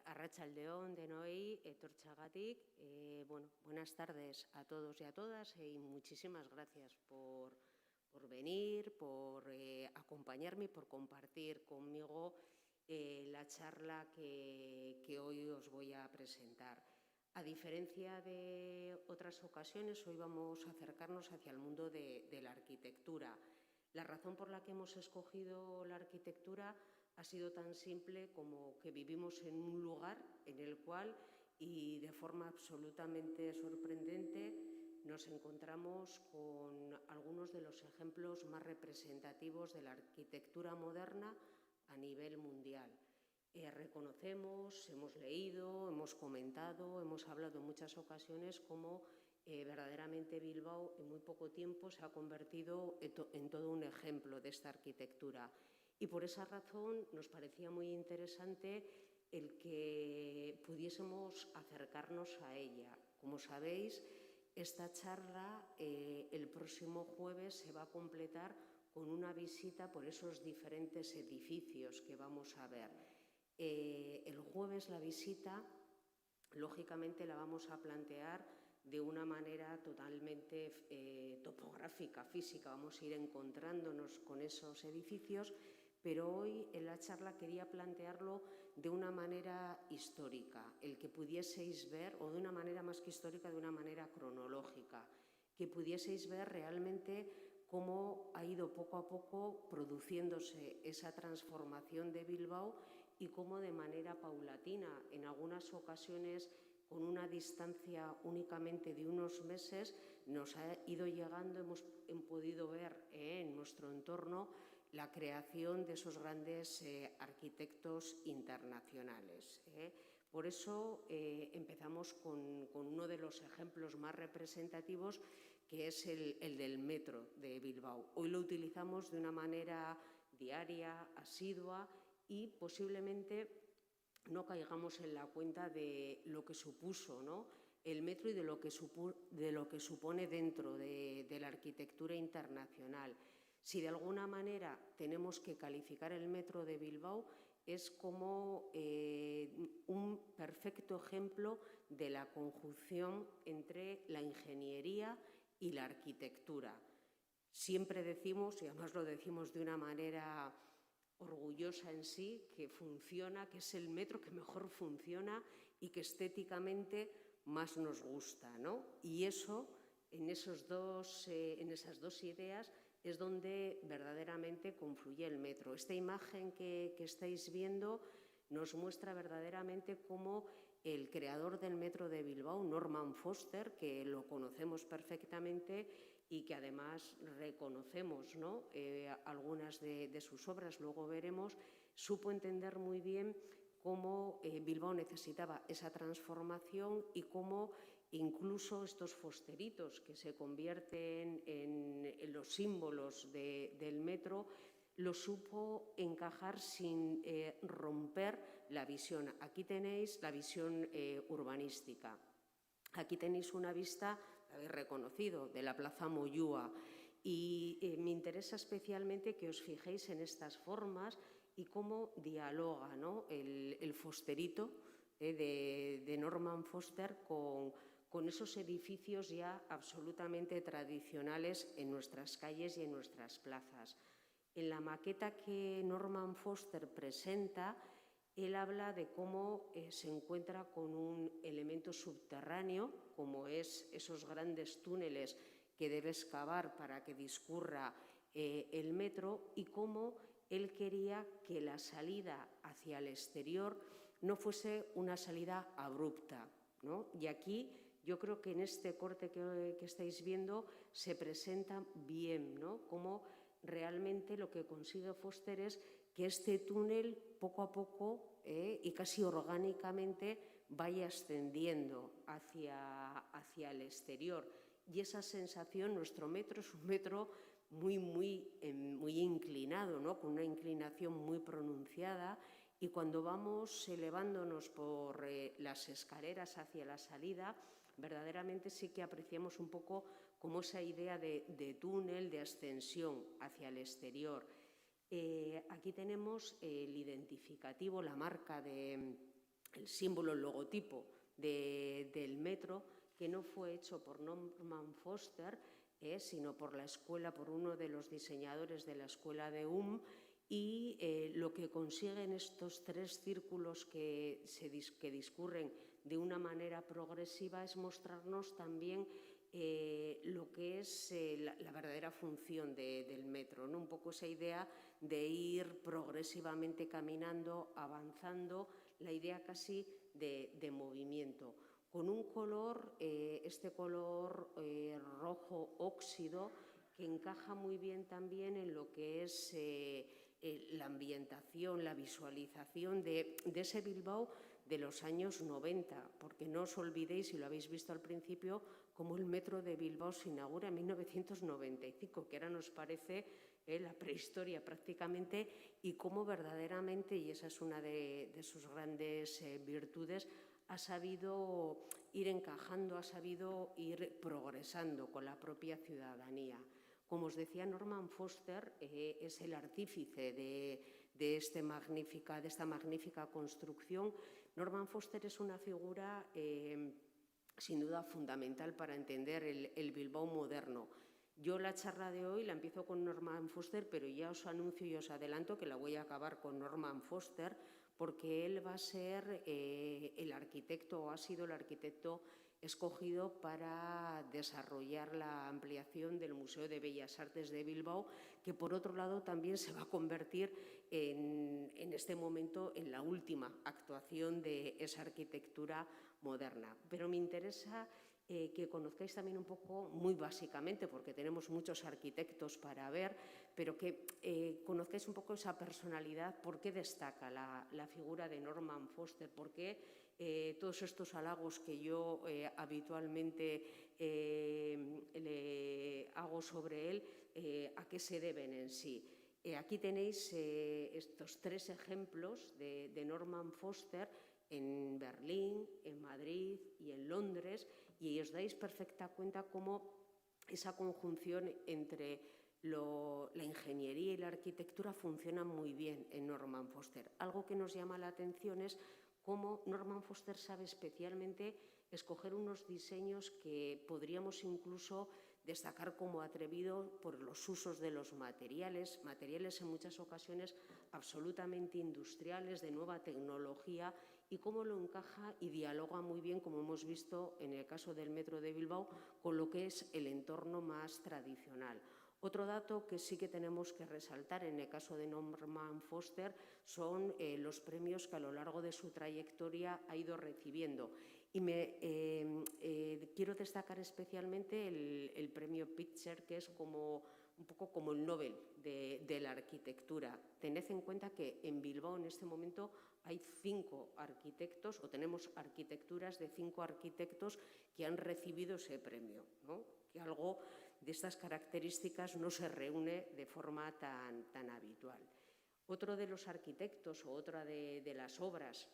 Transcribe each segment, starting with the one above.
Arratsaldeon denoi, etortxagatik. Buenas tardes a todos y a todas y muchísimas gracias por venir, por acompañarme y por compartir conmigo la charla que hoy os voy a presentar. A diferencia de otras ocasiones, hoy vamos a acercarnos hacia el mundo de la arquitectura. La razón por la que hemos escogido la arquitectura ha sido tan simple como que vivimos en un lugar en el cual, y de forma absolutamente sorprendente, nos encontramos con algunos de los ejemplos más representativos de la arquitectura moderna a nivel mundial. Reconocemos, hemos leído, hemos comentado, hemos hablado en muchas ocasiones cómo verdaderamente Bilbao en muy poco tiempo se ha convertido en todo un ejemplo de esta arquitectura. Y por esa razón nos parecía muy interesante el que pudiésemos acercarnos a ella. Como sabéis, esta charla el próximo jueves se va a completar con una visita por esos diferentes edificios que vamos a ver. El jueves la visita, lógicamente, la vamos a plantear de una manera totalmente topográfica, física. Vamos a ir encontrándonos con esos edificios, pero hoy en la charla quería plantearlo de una manera histórica, el que pudieseis ver, o de una manera más que histórica, de una manera cronológica, que pudieseis ver realmente cómo ha ido poco a poco produciéndose esa transformación de Bilbao y cómo de manera paulatina, en algunas ocasiones con una distancia únicamente de unos meses, nos ha ido llegando, hemos podido ver en nuestro entorno la creación de esos grandes arquitectos internacionales. Por eso empezamos con uno de los ejemplos más representativos, que es el del metro de Bilbao. Hoy lo utilizamos de una manera diaria, asidua, y posiblemente no caigamos en la cuenta de lo que supuso, ¿no?, el metro y de lo que supone dentro de la arquitectura internacional. Si de alguna manera tenemos que calificar el metro de Bilbao, es como un perfecto ejemplo de la conjunción entre la ingeniería y la arquitectura. Siempre decimos, y además lo decimos de una manera orgullosa en sí, que funciona, que es el metro que mejor funciona y que estéticamente más nos gusta, ¿no? Y eso, en esas dos ideas, es donde verdaderamente confluye el metro. Esta imagen que estáis viendo nos muestra verdaderamente cómo el creador del metro de Bilbao, Norman Foster, que lo conocemos perfectamente y que además reconocemos, ¿no?, algunas de sus obras, luego veremos, supo entender muy bien cómo Bilbao necesitaba esa transformación y cómo incluso estos fosteritos que se convierten en los símbolos del metro lo supo encajar sin romper la visión. Aquí tenéis la visión urbanística. Aquí tenéis una vista, la habéis reconocido, de la Plaza Moyúa. Y me interesa especialmente que os fijéis en estas formas y cómo dialoga, ¿no?, el fosterito de Norman Foster con esos edificios ya absolutamente tradicionales en nuestras calles y en nuestras plazas. En la maqueta que Norman Foster presenta, él habla de cómo se encuentra con un elemento subterráneo, como es esos grandes túneles que debe excavar para que discurra el metro, y cómo él quería que la salida hacia el exterior no fuese una salida abrupta, ¿no? Y aquí yo creo que en este corte que estáis viendo se presenta bien, ¿no?, cómo realmente lo que consigue Foster es que este túnel poco a poco y casi orgánicamente vaya ascendiendo hacia el exterior. Y esa sensación, nuestro metro es un metro muy inclinado, ¿no?, con una inclinación muy pronunciada, y cuando vamos elevándonos por las escaleras hacia la salida, verdaderamente sí que apreciamos un poco como esa idea de túnel, de ascensión hacia el exterior. Aquí tenemos el identificativo, la marca de el símbolo, el logotipo del metro, que no fue hecho por Norman Foster, sino por la escuela, por uno de los diseñadores de la escuela de y lo que consiguen estos 3 círculos que discurren de una manera progresiva es mostrarnos también lo que es la verdadera función del metro, ¿no? Un poco esa idea de ir progresivamente caminando, avanzando, la idea casi de movimiento, con un color, este color rojo óxido, que encaja muy bien también en lo que es la ambientación, la visualización de ese Bilbao de los años 90, porque no os olvidéis, si lo habéis visto al principio, cómo el metro de Bilbao se inaugura en 1995, que ahora nos parece la prehistoria prácticamente, y cómo verdaderamente, y esa es una de sus grandes virtudes, ha sabido ir encajando, ha sabido ir progresando con la propia ciudadanía. Como os decía, Norman Foster es el artífice de esta magnífica construcción. Norman Foster es una figura sin duda fundamental para entender el Bilbao moderno. Yo la charla de hoy la empiezo con Norman Foster, pero ya os anuncio y os adelanto que la voy a acabar con Norman Foster, porque él va a ser el arquitecto, o ha sido el arquitecto escogido para desarrollar la ampliación del Museo de Bellas Artes de Bilbao, que por otro lado también se va a convertir en este momento en la última actuación de esa arquitectura moderna. Pero me interesa que conozcáis también un poco, muy básicamente, porque tenemos muchos arquitectos para ver, pero que conozcáis un poco esa personalidad, por qué destaca la figura de Norman Foster, por qué todos estos halagos que yo habitualmente le hago sobre él, a qué se deben en sí. Aquí tenéis estos 3 ejemplos de Norman Foster en Berlín, en Madrid y en Londres, y os dais perfecta cuenta cómo esa conjunción entre la ingeniería y la arquitectura funciona muy bien en Norman Foster. Algo que nos llama la atención es cómo Norman Foster sabe especialmente escoger unos diseños que podríamos incluso destacar como atrevido por los usos de los materiales en muchas ocasiones absolutamente industriales, de nueva tecnología, y cómo lo encaja y dialoga muy bien, como hemos visto en el caso del metro de Bilbao, con lo que es el entorno más tradicional. Otro dato que sí que tenemos que resaltar en el caso de Norman Foster son los premios que a lo largo de su trayectoria ha ido recibiendo. Y quiero destacar especialmente el premio Pitzer, que es un poco como el Nobel de la arquitectura. Tened en cuenta que en Bilbao en este momento hay 5 arquitectos, o tenemos arquitecturas de 5 arquitectos que han recibido ese premio, ¿no? Que algo de estas características no se reúne de forma tan habitual. Otro de los arquitectos, o otra de las obras,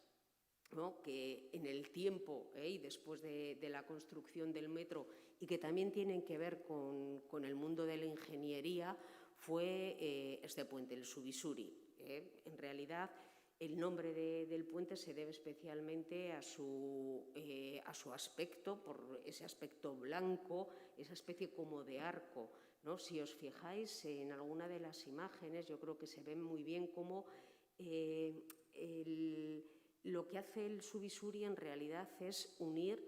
¿no?, que en el tiempo y después de la construcción del metro, y que también tienen que ver con el mundo de la ingeniería, fue este puente, el Subisuri. En realidad, el nombre del puente se debe especialmente a su aspecto, por ese aspecto blanco, esa especie como de arco, ¿no? Si os fijáis en alguna de las imágenes, yo creo que se ve muy bien cómo lo que hace el Subisuri en realidad es unir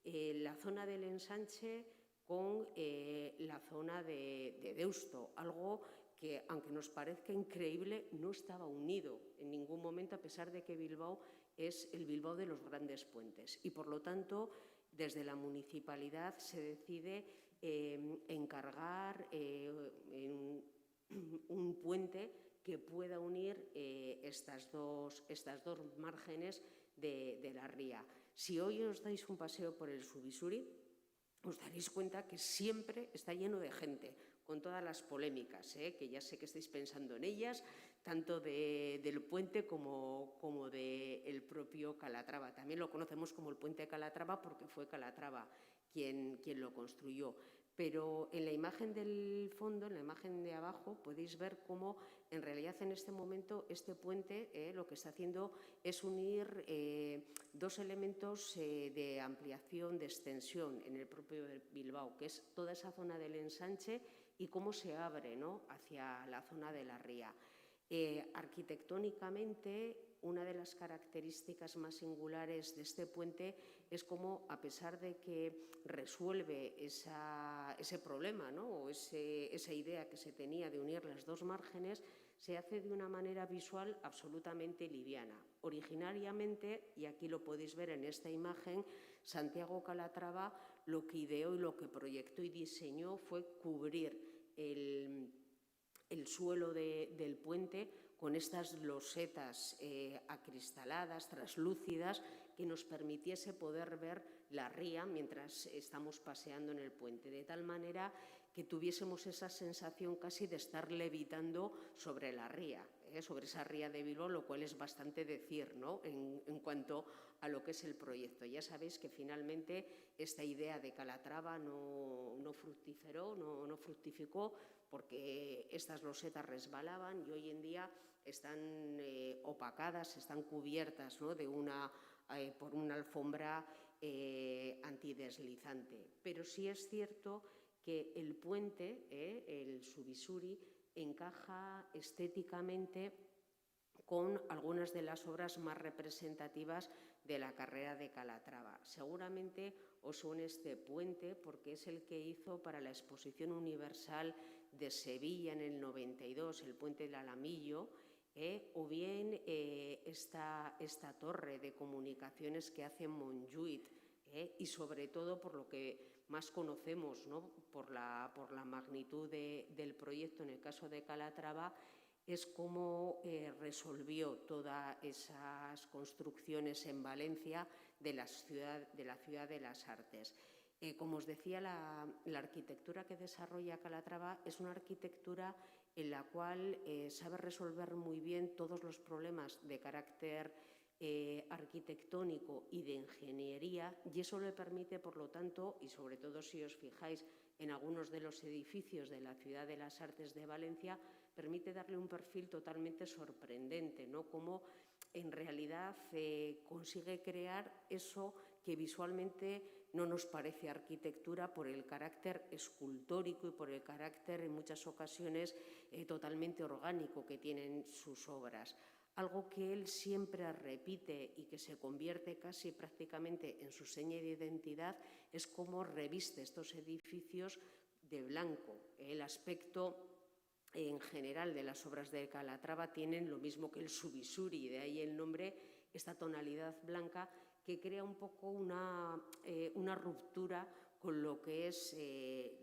la zona del ensanche con la zona de Deusto, algo que, aunque nos parezca increíble, no estaba unido en ningún momento, a pesar de que Bilbao es el Bilbao de los grandes puentes. Y, por lo tanto, desde la municipalidad se decide encargar un puente que pueda unir estas dos márgenes de la ría. Si hoy os dais un paseo por el Subisuri, os daréis cuenta que siempre está lleno de gente, con todas las polémicas, que ya sé que estáis pensando en ellas, tanto del puente como del propio Calatrava. También lo conocemos como el puente de Calatrava porque fue Calatrava quien lo construyó. Pero en la imagen del fondo, en la imagen de abajo, podéis ver cómo en realidad en este momento este puente lo que está haciendo es unir dos elementos de ampliación, de extensión en el propio Bilbao, que es toda esa zona del ensanche y cómo se abre, ¿no?, hacia la zona de la ría. Arquitectónicamente, una de las características más singulares de este puente es cómo, a pesar de que resuelve ese problema, ¿no?, o esa idea que se tenía de unir las dos márgenes, se hace de una manera visual absolutamente liviana. Originariamente, y aquí lo podéis ver en esta imagen, Santiago Calatrava lo que ideó y lo que proyectó y diseñó fue cubrir el suelo del puente con estas losetas acristaladas, traslúcidas, que nos permitiese poder ver la ría mientras estamos paseando en el puente, de tal manera que tuviésemos esa sensación casi de estar levitando sobre la ría, sobre esa ría de Bilbao, lo cual es bastante decir, ¿no?, en cuanto a lo que es el proyecto. Ya sabéis que finalmente esta idea de Calatrava no fructificó, porque estas losetas resbalaban y hoy en día están opacadas, están cubiertas, ¿no?, por una alfombra antideslizante. Pero sí es cierto que el puente, el Subisuri, encaja estéticamente con algunas de las obras más representativas de la carrera de Calatrava. Seguramente os suene este puente porque es el que hizo para la Exposición Universal de Sevilla en el 92, el puente del Alamillo, o bien esta torre de comunicaciones que hace Montjuïc, y sobre todo por lo que más conocemos, ¿no?, por la magnitud del proyecto en el caso de Calatrava, es cómo resolvió todas esas construcciones en Valencia de la ciudad de las artes. Como os decía, la arquitectura que desarrolla Calatrava es una arquitectura en la cual sabe resolver muy bien todos los problemas de carácter arquitectónico y de ingeniería, y eso le permite, por lo tanto, y sobre todo si os fijáis en algunos de los edificios de la Ciudad de las Artes de Valencia, permite darle un perfil totalmente sorprendente, ¿no?, como en realidad consigue crear eso que visualmente no nos parece arquitectura por el carácter escultórico y por el carácter, en muchas ocasiones, totalmente orgánico que tienen sus obras. Algo que él siempre repite y que se convierte casi prácticamente en su seña de identidad es cómo reviste estos edificios de blanco. El aspecto en general de las obras de Calatrava tienen lo mismo que el Subisuri, de ahí el nombre, esta tonalidad blanca que crea un poco una ruptura con lo que es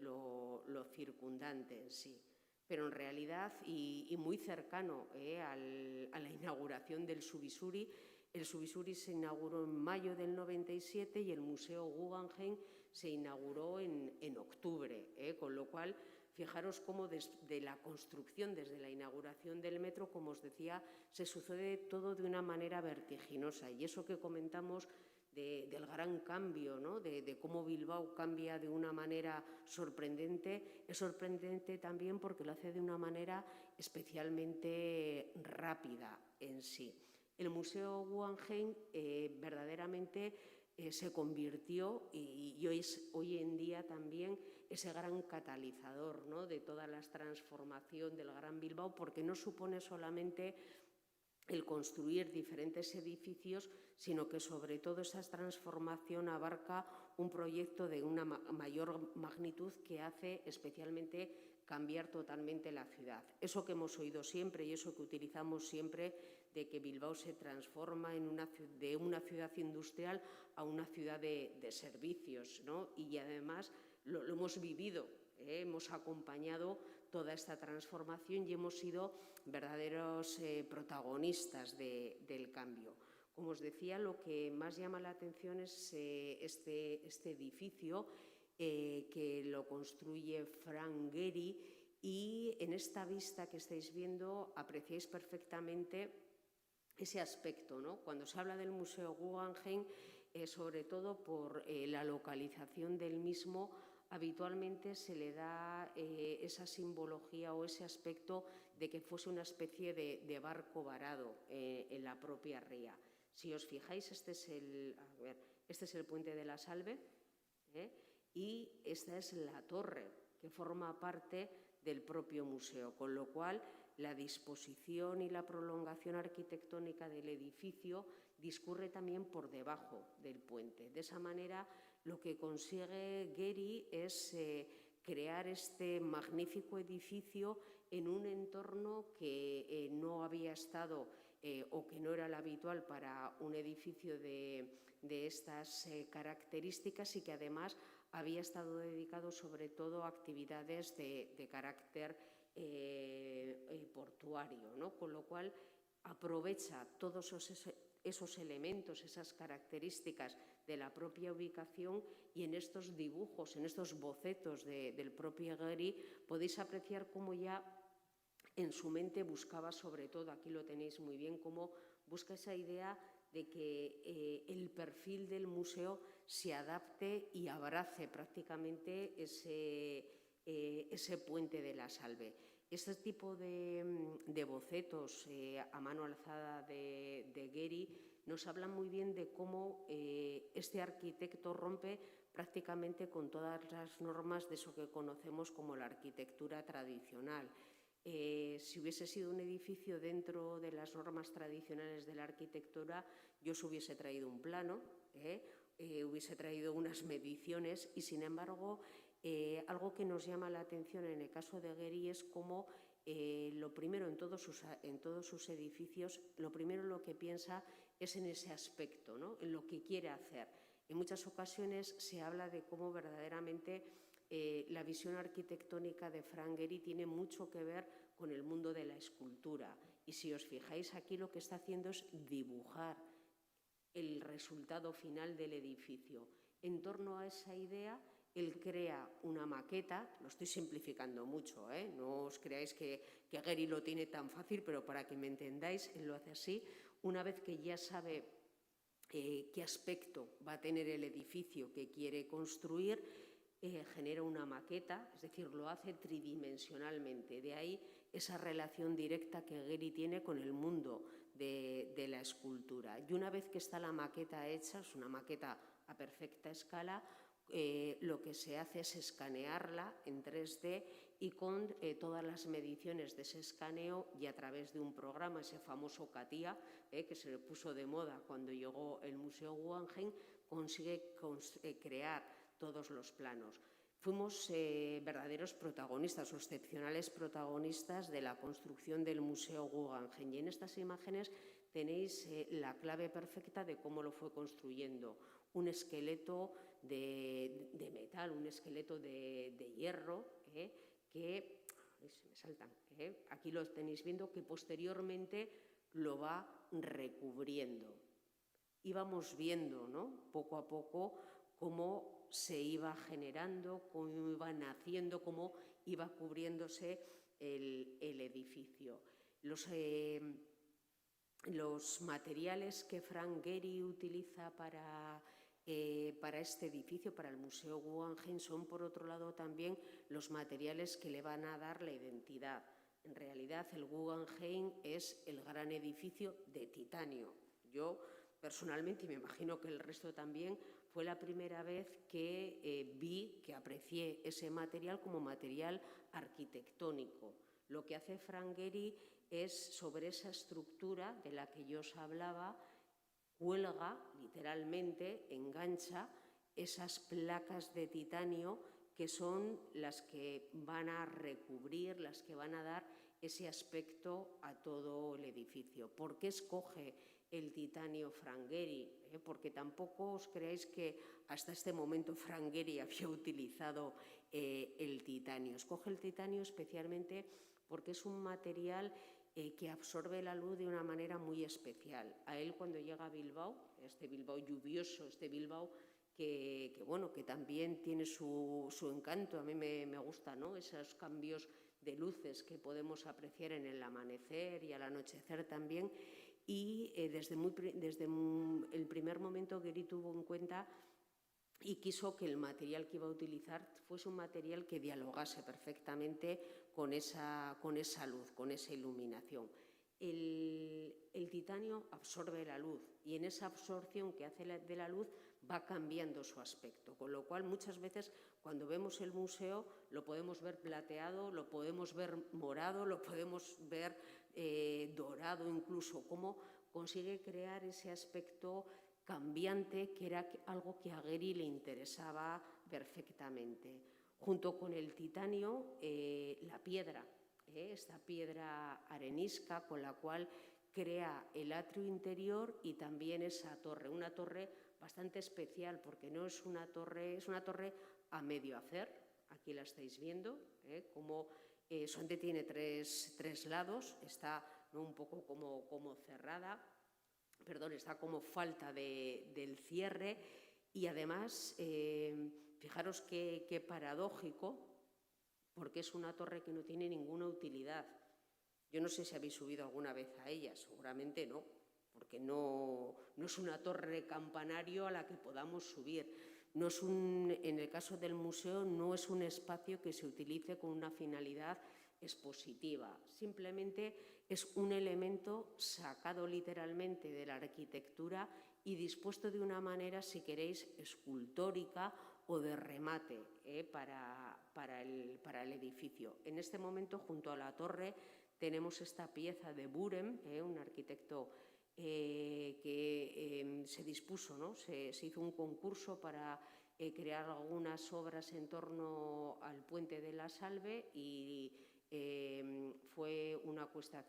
lo circundante en sí. Pero en realidad, y muy cercano a la inauguración del Subisuri, el Subisuri se inauguró en mayo del 97 y el Museo Guggenheim se inauguró en octubre, con lo cual, fijaros cómo desde la construcción, desde la inauguración del metro, como os decía, se sucede todo de una manera vertiginosa. Y eso que comentamos del gran cambio, ¿no?, de cómo Bilbao cambia de una manera sorprendente, es sorprendente también porque lo hace de una manera especialmente rápida en sí. El Museo Guggenheim verdaderamente se convirtió y hoy en día también ese gran catalizador, ¿no?, de toda la transformación del Gran Bilbao, porque no supone solamente el construir diferentes edificios, sino que sobre todo esa transformación abarca un proyecto de una mayor magnitud que hace especialmente cambiar totalmente la ciudad. Eso que hemos oído siempre y eso que utilizamos siempre de que Bilbao se transforma de una ciudad industrial a una ciudad de servicios, ¿no? Y además lo hemos vivido, hemos acompañado toda esta transformación y hemos sido verdaderos protagonistas del cambio. Como os decía, lo que más llama la atención es este edificio que lo construye Frank Gehry, y en esta vista que estáis viendo apreciáis perfectamente ese aspecto, ¿no? Cuando se habla del Museo Guggenheim, sobre todo por la localización del mismo habitualmente se le da esa simbología o ese aspecto de que fuese una especie de barco varado en la propia ría. Si os fijáis, este es el puente de la Salve, y esta es la torre que forma parte del propio museo, con lo cual la disposición y la prolongación arquitectónica del edificio discurre también por debajo del puente. De esa manera, lo que consigue Gehry es crear este magnífico edificio en un entorno que no había estado o que no era el habitual para un edificio de estas características, y que además había estado dedicado sobre todo a actividades de carácter portuario, ¿no? Con lo cual aprovecha todos esos elementos, esas características de la propia ubicación, y en estos dibujos, en estos bocetos del propio Gehry podéis apreciar cómo ya en su mente buscaba, sobre todo, aquí lo tenéis muy bien, cómo busca esa idea de que el perfil del museo se adapte y abrace prácticamente ese puente de la Salve. Este tipo de bocetos a mano alzada de Gehry nos hablan muy bien de cómo este arquitecto rompe prácticamente con todas las normas de eso que conocemos como la arquitectura tradicional. Si hubiese sido un edificio dentro de las normas tradicionales de la arquitectura, yo os hubiese traído un plano, hubiese traído unas mediciones, y sin embargo, algo que nos llama la atención en el caso de Gehry es cómo lo primero en todos sus edificios, lo primero lo que piensa es en ese aspecto, ¿no? En lo que quiere hacer. En muchas ocasiones se habla de cómo verdaderamente la visión arquitectónica de Frank Gehry tiene mucho que ver con el mundo de la escultura. Y si os fijáis aquí, lo que está haciendo es dibujar el resultado final del edificio. En torno a esa idea, él crea una maqueta, lo estoy simplificando mucho, no os creáis que Gehry lo tiene tan fácil, pero para que me entendáis, él lo hace así. Una vez que ya sabe qué aspecto va a tener el edificio que quiere construir, genera una maqueta, es decir, lo hace tridimensionalmente. De ahí esa relación directa que Gehry tiene con el mundo de la escultura. Y una vez que está la maqueta hecha, es una maqueta a perfecta escala, lo que se hace es escanearla en 3D, y con todas las mediciones de ese escaneo y a través de un programa, ese famoso CATIA, que se le puso de moda cuando llegó el Museo Guggenheim, consigue crear todos los planos. Fuimos verdaderos protagonistas o excepcionales protagonistas de la construcción del Museo Guggenheim, y en estas imágenes tenéis la clave perfecta de cómo lo fue construyendo. Un esqueleto de metal, un esqueleto de hierro, que, se me saltan, aquí lo tenéis viendo, que posteriormente lo va recubriendo. Íbamos viendo, ¿no?, poco a poco cómo se iba generando, cómo iba naciendo, cómo iba cubriéndose el edificio. Los materiales que Frank Gehry utiliza para este edificio, para el Museo Guggenheim, son, por otro lado, también los materiales que le van a dar la identidad. En realidad, el Guggenheim es el gran edificio de titanio. Yo, personalmente, y me imagino que el resto también, fue la primera vez que aprecié ese material como material arquitectónico. Lo que hace Frank Gehry es, sobre esa estructura de la que yo os hablaba, cuelga, literalmente, engancha esas placas de titanio que son las que van a recubrir, las que van a dar ese aspecto a todo el edificio. ¿Por qué escoge el titanio Frank Gehry? Porque tampoco os creáis que hasta este momento Frank Gehry había utilizado el titanio. Escoge el titanio especialmente porque es un material que absorbe la luz de una manera muy especial. A él, cuando llega a Bilbao, este Bilbao lluvioso, este Bilbao que también tiene su encanto, a mí me gusta, ¿no?, esos cambios de luces que podemos apreciar en el amanecer y al anochecer también. Y desde el primer momento Gehry tuvo en cuenta y quiso que el material que iba a utilizar fuese un material que dialogase perfectamente con esa luz, con esa iluminación. El titanio absorbe la luz y en esa absorción que hace de la luz va cambiando su aspecto, con lo cual muchas veces cuando vemos el museo lo podemos ver plateado, lo podemos ver morado, lo podemos ver dorado incluso, cómo consigue crear ese aspecto cambiante que era algo que a Gehry le interesaba perfectamente. Junto con el titanio, la piedra, esta piedra arenisca con la cual crea el atrio interior y también esa torre, una torre bastante especial porque no es una torre, es una torre a medio hacer, aquí la estáis viendo, como solamente tiene tres lados, está un poco como cerrada, perdón, está como falta del cierre y además, fijaros qué paradójico, porque es una torre que no tiene ninguna utilidad. Yo no sé si habéis subido alguna vez a ella, seguramente no, porque no es una torre campanario a la que podamos subir. No es en el caso del museo, no es un espacio que se utilice con una finalidad expositiva, simplemente es un elemento sacado literalmente de la arquitectura y dispuesto de una manera, si queréis, escultórica o de remate para el edificio. En este momento, junto a la torre, tenemos esta pieza de Burem, un arquitecto que se dispuso, ¿no? Se hizo un concurso para crear algunas obras en torno al puente de la Salve y fue una cuestión,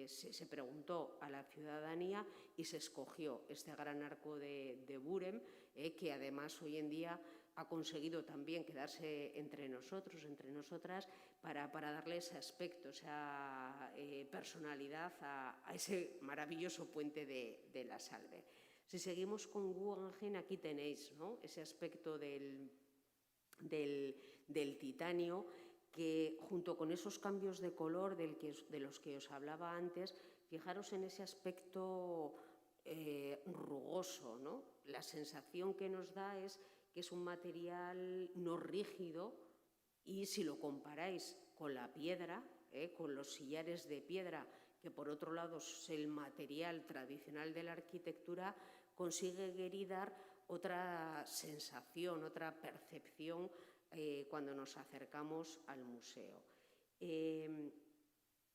se preguntó a la ciudadanía y se escogió este gran arco de Burem, que además hoy en día ha conseguido también quedarse entre nosotros, entre nosotras, para darle ese aspecto, esa personalidad a ese maravilloso puente de la Salve. Si seguimos con Guggenheim, aquí tenéis, ¿no?, ese aspecto del titanio que, junto con esos cambios de color de los que os hablaba antes, fijaros en ese aspecto rugoso, ¿no? La sensación que nos da es que es un material no rígido y si lo comparáis con la piedra, con los sillares de piedra, que por otro lado es el material tradicional de la arquitectura, consigue Gehry dar otra sensación, otra percepción cuando nos acercamos al museo.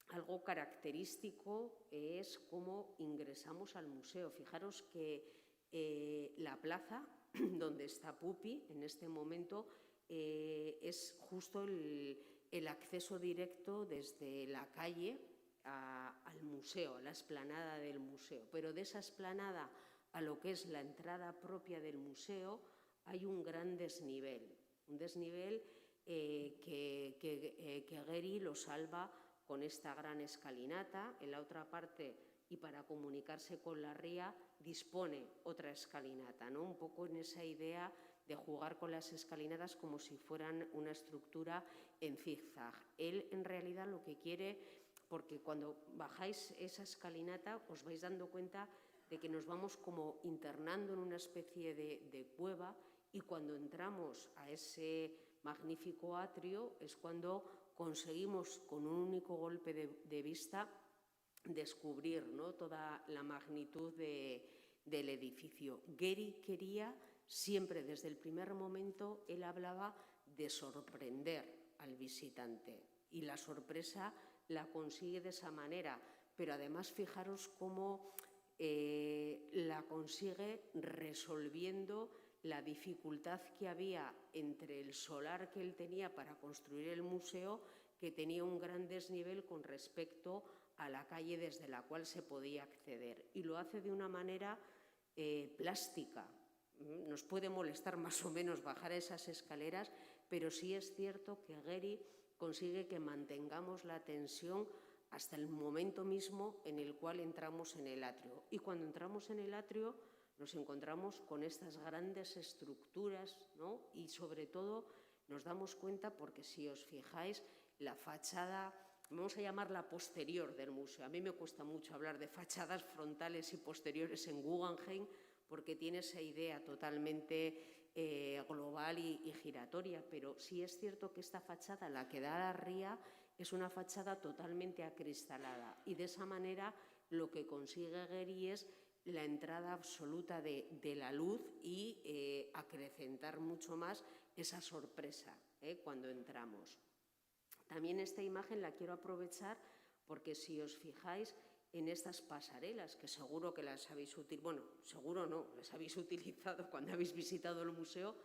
Algo característico es cómo ingresamos al museo. Fijaros que la plaza donde está Pupi en este momento es justo el acceso directo desde la calle al museo, a la explanada del museo. Pero de esa explanada a lo que es la entrada propia del museo hay un gran desnivel, que Gehry lo salva con esta gran escalinata. En la otra parte, y para comunicarse con la ría, dispone otra escalinata, ¿no? Un poco en esa idea de jugar con las escalinatas como si fueran una estructura en zigzag. Él, en realidad, lo que quiere, porque cuando bajáis esa escalinata os vais dando cuenta de que nos vamos como internando en una especie de cueva, y cuando entramos a ese magnífico atrio es cuando conseguimos con un único golpe de vista descubrir, ¿no?, toda la magnitud del edificio. Gehry quería siempre, desde el primer momento, él hablaba de sorprender al visitante y la sorpresa la consigue de esa manera, pero además fijaros cómo la consigue resolviendo la dificultad que había entre el solar que él tenía para construir el museo, que tenía un gran desnivel con respecto a la calle desde la cual se podía acceder. Y lo hace de una manera plástica. Nos puede molestar más o menos bajar esas escaleras, pero sí es cierto que Gehry consigue que mantengamos la tensión hasta el momento mismo en el cual entramos en el atrio. Y cuando entramos en el atrio nos encontramos con estas grandes estructuras, ¿no? Y sobre todo nos damos cuenta, porque si os fijáis, la fachada, vamos a llamarla posterior del museo. A mí me cuesta mucho hablar de fachadas frontales y posteriores en Guggenheim, porque tiene esa idea totalmente global y giratoria, pero sí es cierto que esta fachada, la que da a la ría, es una fachada totalmente acristalada y de esa manera lo que consigue Gehry es la entrada absoluta de la luz y acrecentar mucho más esa sorpresa cuando entramos. También esta imagen la quiero aprovechar porque si os fijáis en estas pasarelas, que seguro que las habéis utilizado, bueno, seguro no, las habéis utilizado cuando habéis visitado el museo,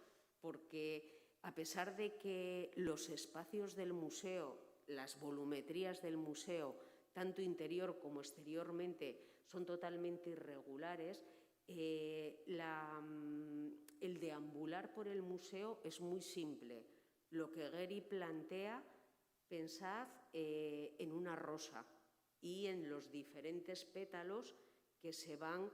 porque a pesar de que los espacios del museo, las volumetrías del museo, tanto interior como exteriormente, son totalmente irregulares, el deambular por el museo es muy simple. Lo que Gehry plantea, pensad en una rosa y en los diferentes pétalos que se van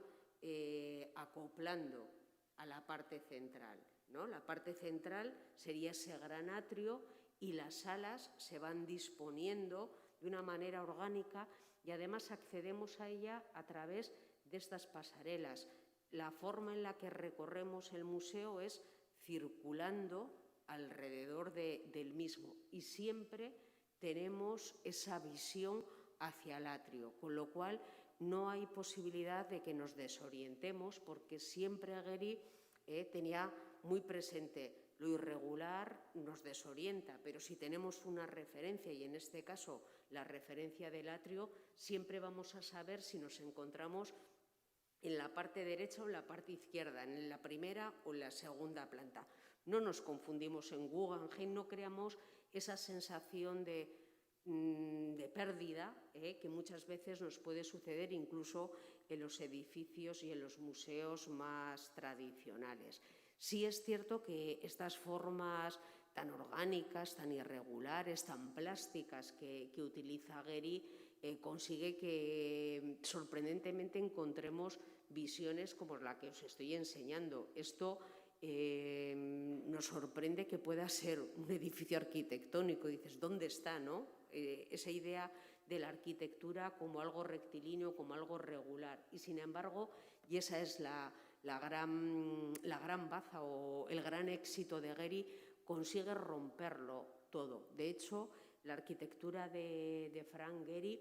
acoplando a la parte central, ¿no? La parte central sería ese gran atrio y las alas se van disponiendo de una manera orgánica y además accedemos a ella a través de estas pasarelas. La forma en la que recorremos el museo es circulando alrededor del mismo y siempre tenemos esa visión hacia el atrio, con lo cual no hay posibilidad de que nos desorientemos porque siempre Gehry tenía muy presente lo irregular nos desorienta, pero si tenemos una referencia, y en este caso la referencia del atrio, siempre vamos a saber si nos encontramos en la parte derecha o en la parte izquierda, en la primera o en la segunda planta. No nos confundimos en Guggenheim, no creamos esa sensación de pérdida que muchas veces nos puede suceder incluso en los edificios y en los museos más tradicionales. Sí es cierto que estas formas tan orgánicas, tan irregulares, tan plásticas que utiliza Gehry consigue que sorprendentemente encontremos visiones como la que os estoy enseñando. Esto nos sorprende que pueda ser un edificio arquitectónico. Dices, ¿dónde está, no? Esa idea de la arquitectura como algo rectilíneo, como algo regular. Y sin embargo, y esa es la gran baza o el gran éxito de Gehry, consigue romperlo todo. De hecho, la arquitectura de Frank Gehry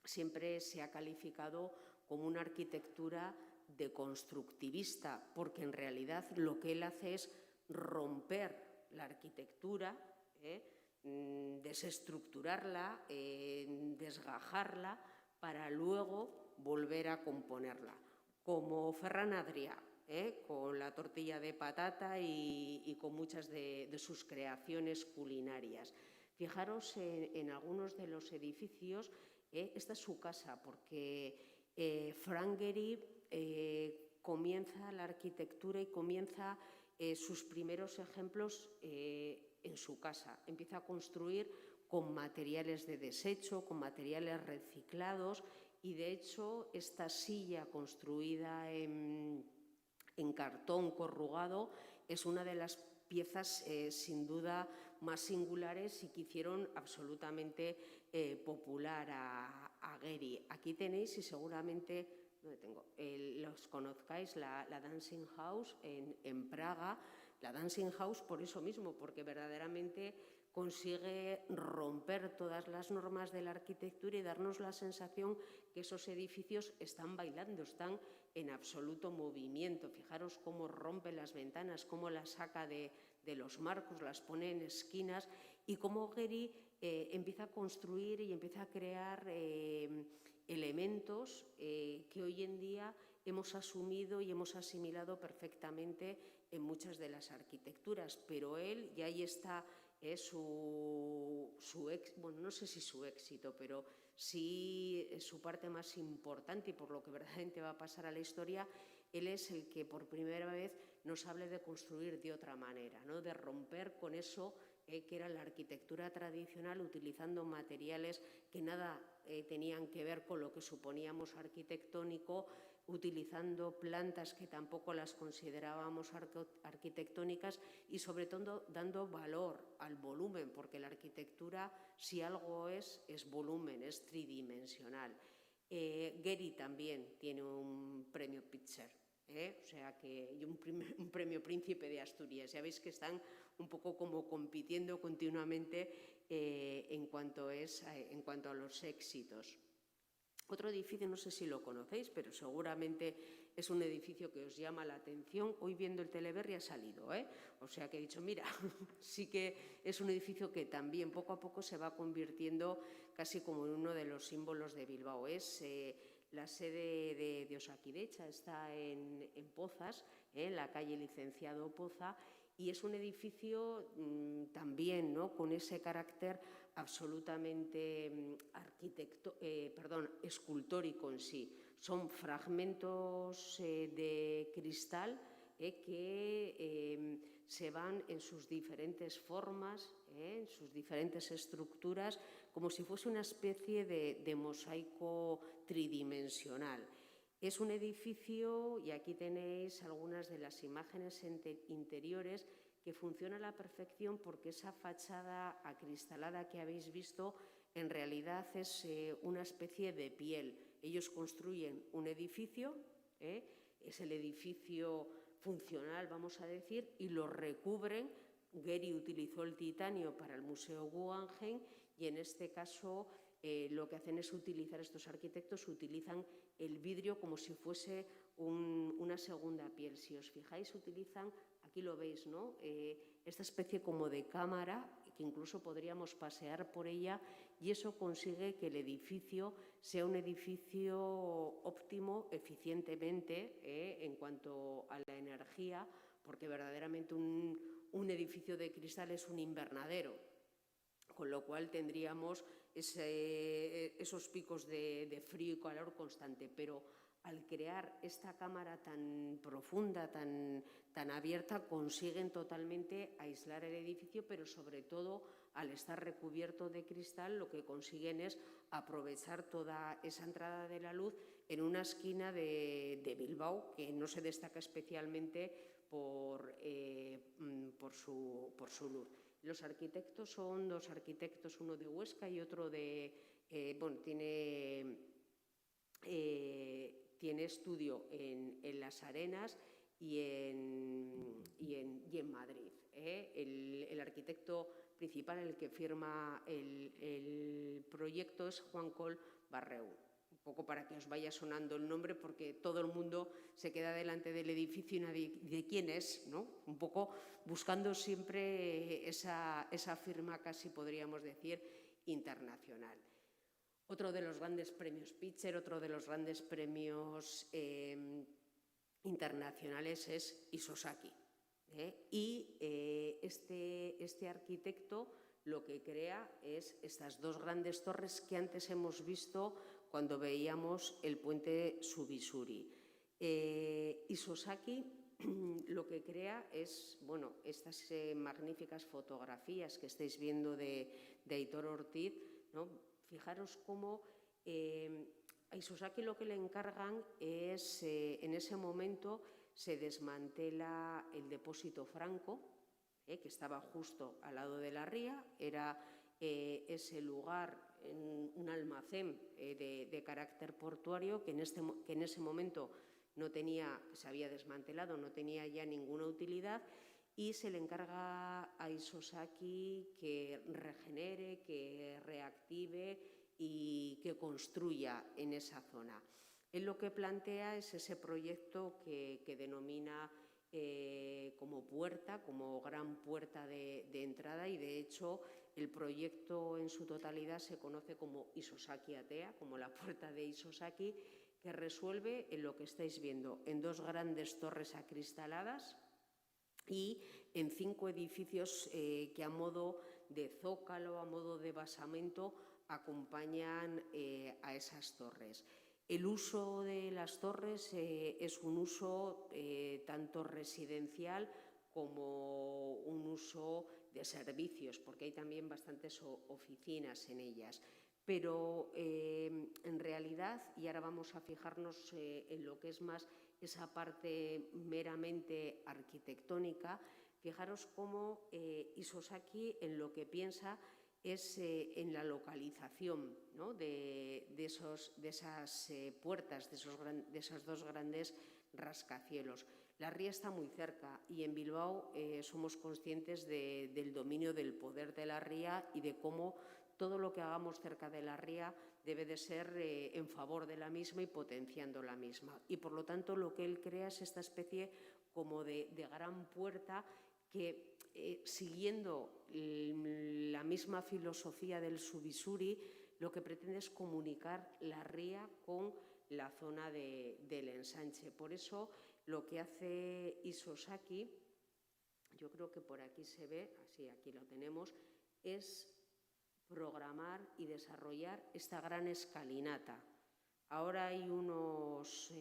siempre se ha calificado como una arquitectura deconstructivista, porque en realidad lo que él hace es romper la arquitectura, desestructurarla, desgajarla, para luego volver a componerla. Como Ferran Adrià, con la tortilla de patata y con muchas de sus creaciones culinarias. Fijaros en algunos de los edificios, esta es su casa, porque Frank Gehry comienza la arquitectura y comienza sus primeros ejemplos en su casa. Empieza a construir con materiales de desecho, con materiales reciclados y, de hecho, esta silla construida en cartón corrugado es una de las piezas sin duda más singulares y que hicieron absolutamente popular a Gehry. Aquí tenéis, y seguramente los conozcáis, la Dancing House en Praga. La Dancing House por eso mismo, porque verdaderamente consigue romper todas las normas de la arquitectura y darnos la sensación que esos edificios están bailando, están en absoluto movimiento. Fijaros cómo rompe las ventanas, cómo las saca de los marcos, las pone en esquinas y cómo Gehry empieza a construir y empieza a crear elementos que hoy en día hemos asumido y hemos asimilado perfectamente en muchas de las arquitecturas, pero él, y ahí está bueno, no sé si su éxito, pero sí su parte más importante y por lo que verdaderamente va a pasar a la historia. Él es el que por primera vez nos hable de construir de otra manera, ¿no? De romper con eso que era la arquitectura tradicional, utilizando materiales que nada tenían que ver con lo que suponíamos arquitectónico, utilizando plantas que tampoco las considerábamos arquitectónicas y sobre todo dando valor al volumen, porque la arquitectura, si algo es volumen, es tridimensional. Gehry también tiene un premio Pitzer O sea que y un premio Príncipe de Asturias. Ya veis que están un poco como compitiendo continuamente en cuanto a los éxitos. Otro edificio, no sé si lo conocéis, pero seguramente es un edificio que os llama la atención. Hoy viendo el Teleberri ha salido, o sea que he dicho, mira, sí que es un edificio que también poco a poco se va convirtiendo casi como en uno de los símbolos de Bilbao. Es la sede de Osakidecha, está en Pozas, en la calle Licenciado Poza, y es un edificio también, ¿no?, con ese carácter absolutamente escultórico en sí. Son fragmentos de cristal que se van en sus diferentes formas, en sus diferentes estructuras, como si fuese una especie de mosaico tridimensional. Es un edificio, y aquí tenéis algunas de las imágenes interiores, que funciona a la perfección porque esa fachada acristalada que habéis visto en realidad es una especie de piel. Ellos construyen un edificio, es el edificio funcional, vamos a decir, y lo recubren. Gehry utilizó el titanio para el Museo Guggenheim y en este caso lo que hacen es utilizar, estos arquitectos utilizan el vidrio como si fuese una segunda piel. Si os fijáis, utilizan, aquí lo veis, ¿no?, esta especie como de cámara, que incluso podríamos pasear por ella, y eso consigue que el edificio sea un edificio óptimo eficientemente en cuanto a la energía, porque verdaderamente un edificio de cristal es un invernadero, con lo cual tendríamos esos picos de frío y calor constante. Pero al crear esta cámara tan profunda, tan abierta, consiguen totalmente aislar el edificio, pero sobre todo, al estar recubierto de cristal, lo que consiguen es aprovechar toda esa entrada de la luz en una esquina de Bilbao que no se destaca especialmente por su luz. Los arquitectos son dos arquitectos, uno de Huesca y otro tiene estudio en Las Arenas y en Madrid. El arquitecto principal, el que firma el proyecto, es Juan Coll Barreu. Un poco para que os vaya sonando el nombre, porque todo el mundo se queda delante del edificio y nadie de quién es, ¿no? Un poco buscando siempre esa firma, casi podríamos decir, internacional. Otro de los grandes premios Pitcher, otro de los grandes premios internacionales es Isozaki. Y este arquitecto lo que crea es estas dos grandes torres que antes hemos visto cuando veíamos el puente Subisuri. Isozaki lo que crea es, bueno, estas magníficas fotografías que estáis viendo de Aitor Ortiz, ¿no? Fijaros cómo a Isozaki lo que le encargan es, en ese momento se desmantela el depósito Franco, que estaba justo al lado de la ría, era ese lugar, un almacén de carácter portuario que en ese momento se había desmantelado, no tenía ya ninguna utilidad, y se le encarga a Isozaki que regenere, que reactive y que construya en esa zona. Él lo que plantea es ese proyecto que denomina como puerta, como gran puerta de entrada, y de hecho el proyecto en su totalidad se conoce como Isozaki Atea, como la puerta de Isozaki, que resuelve en lo que estáis viendo, en dos grandes torres acristaladas y en 5 edificios que a modo de zócalo, a modo de basamento, acompañan a esas torres. El uso de las torres es un uso tanto residencial como un uso de servicios, porque hay también bastantes oficinas en ellas. Pero en realidad, y ahora vamos a fijarnos en lo que es más esa parte meramente arquitectónica, fijaros cómo Isozaki en lo que piensa es en la localización, ¿no?, de esas puertas, de esas dos grandes rascacielos. La ría está muy cerca y en Bilbao somos conscientes del dominio del poder de la ría y de cómo todo lo que hagamos cerca de la ría debe de ser en favor de la misma y potenciando la misma. Y por lo tanto lo que él crea es esta especie como de gran puerta que siguiendo la misma filosofía del Subisuri, lo que pretende es comunicar la ría con la zona del ensanche. Por eso lo que hace Isozaki, yo creo que por aquí se ve, así aquí lo tenemos, es programar y desarrollar esta gran escalinata. Ahora hay unos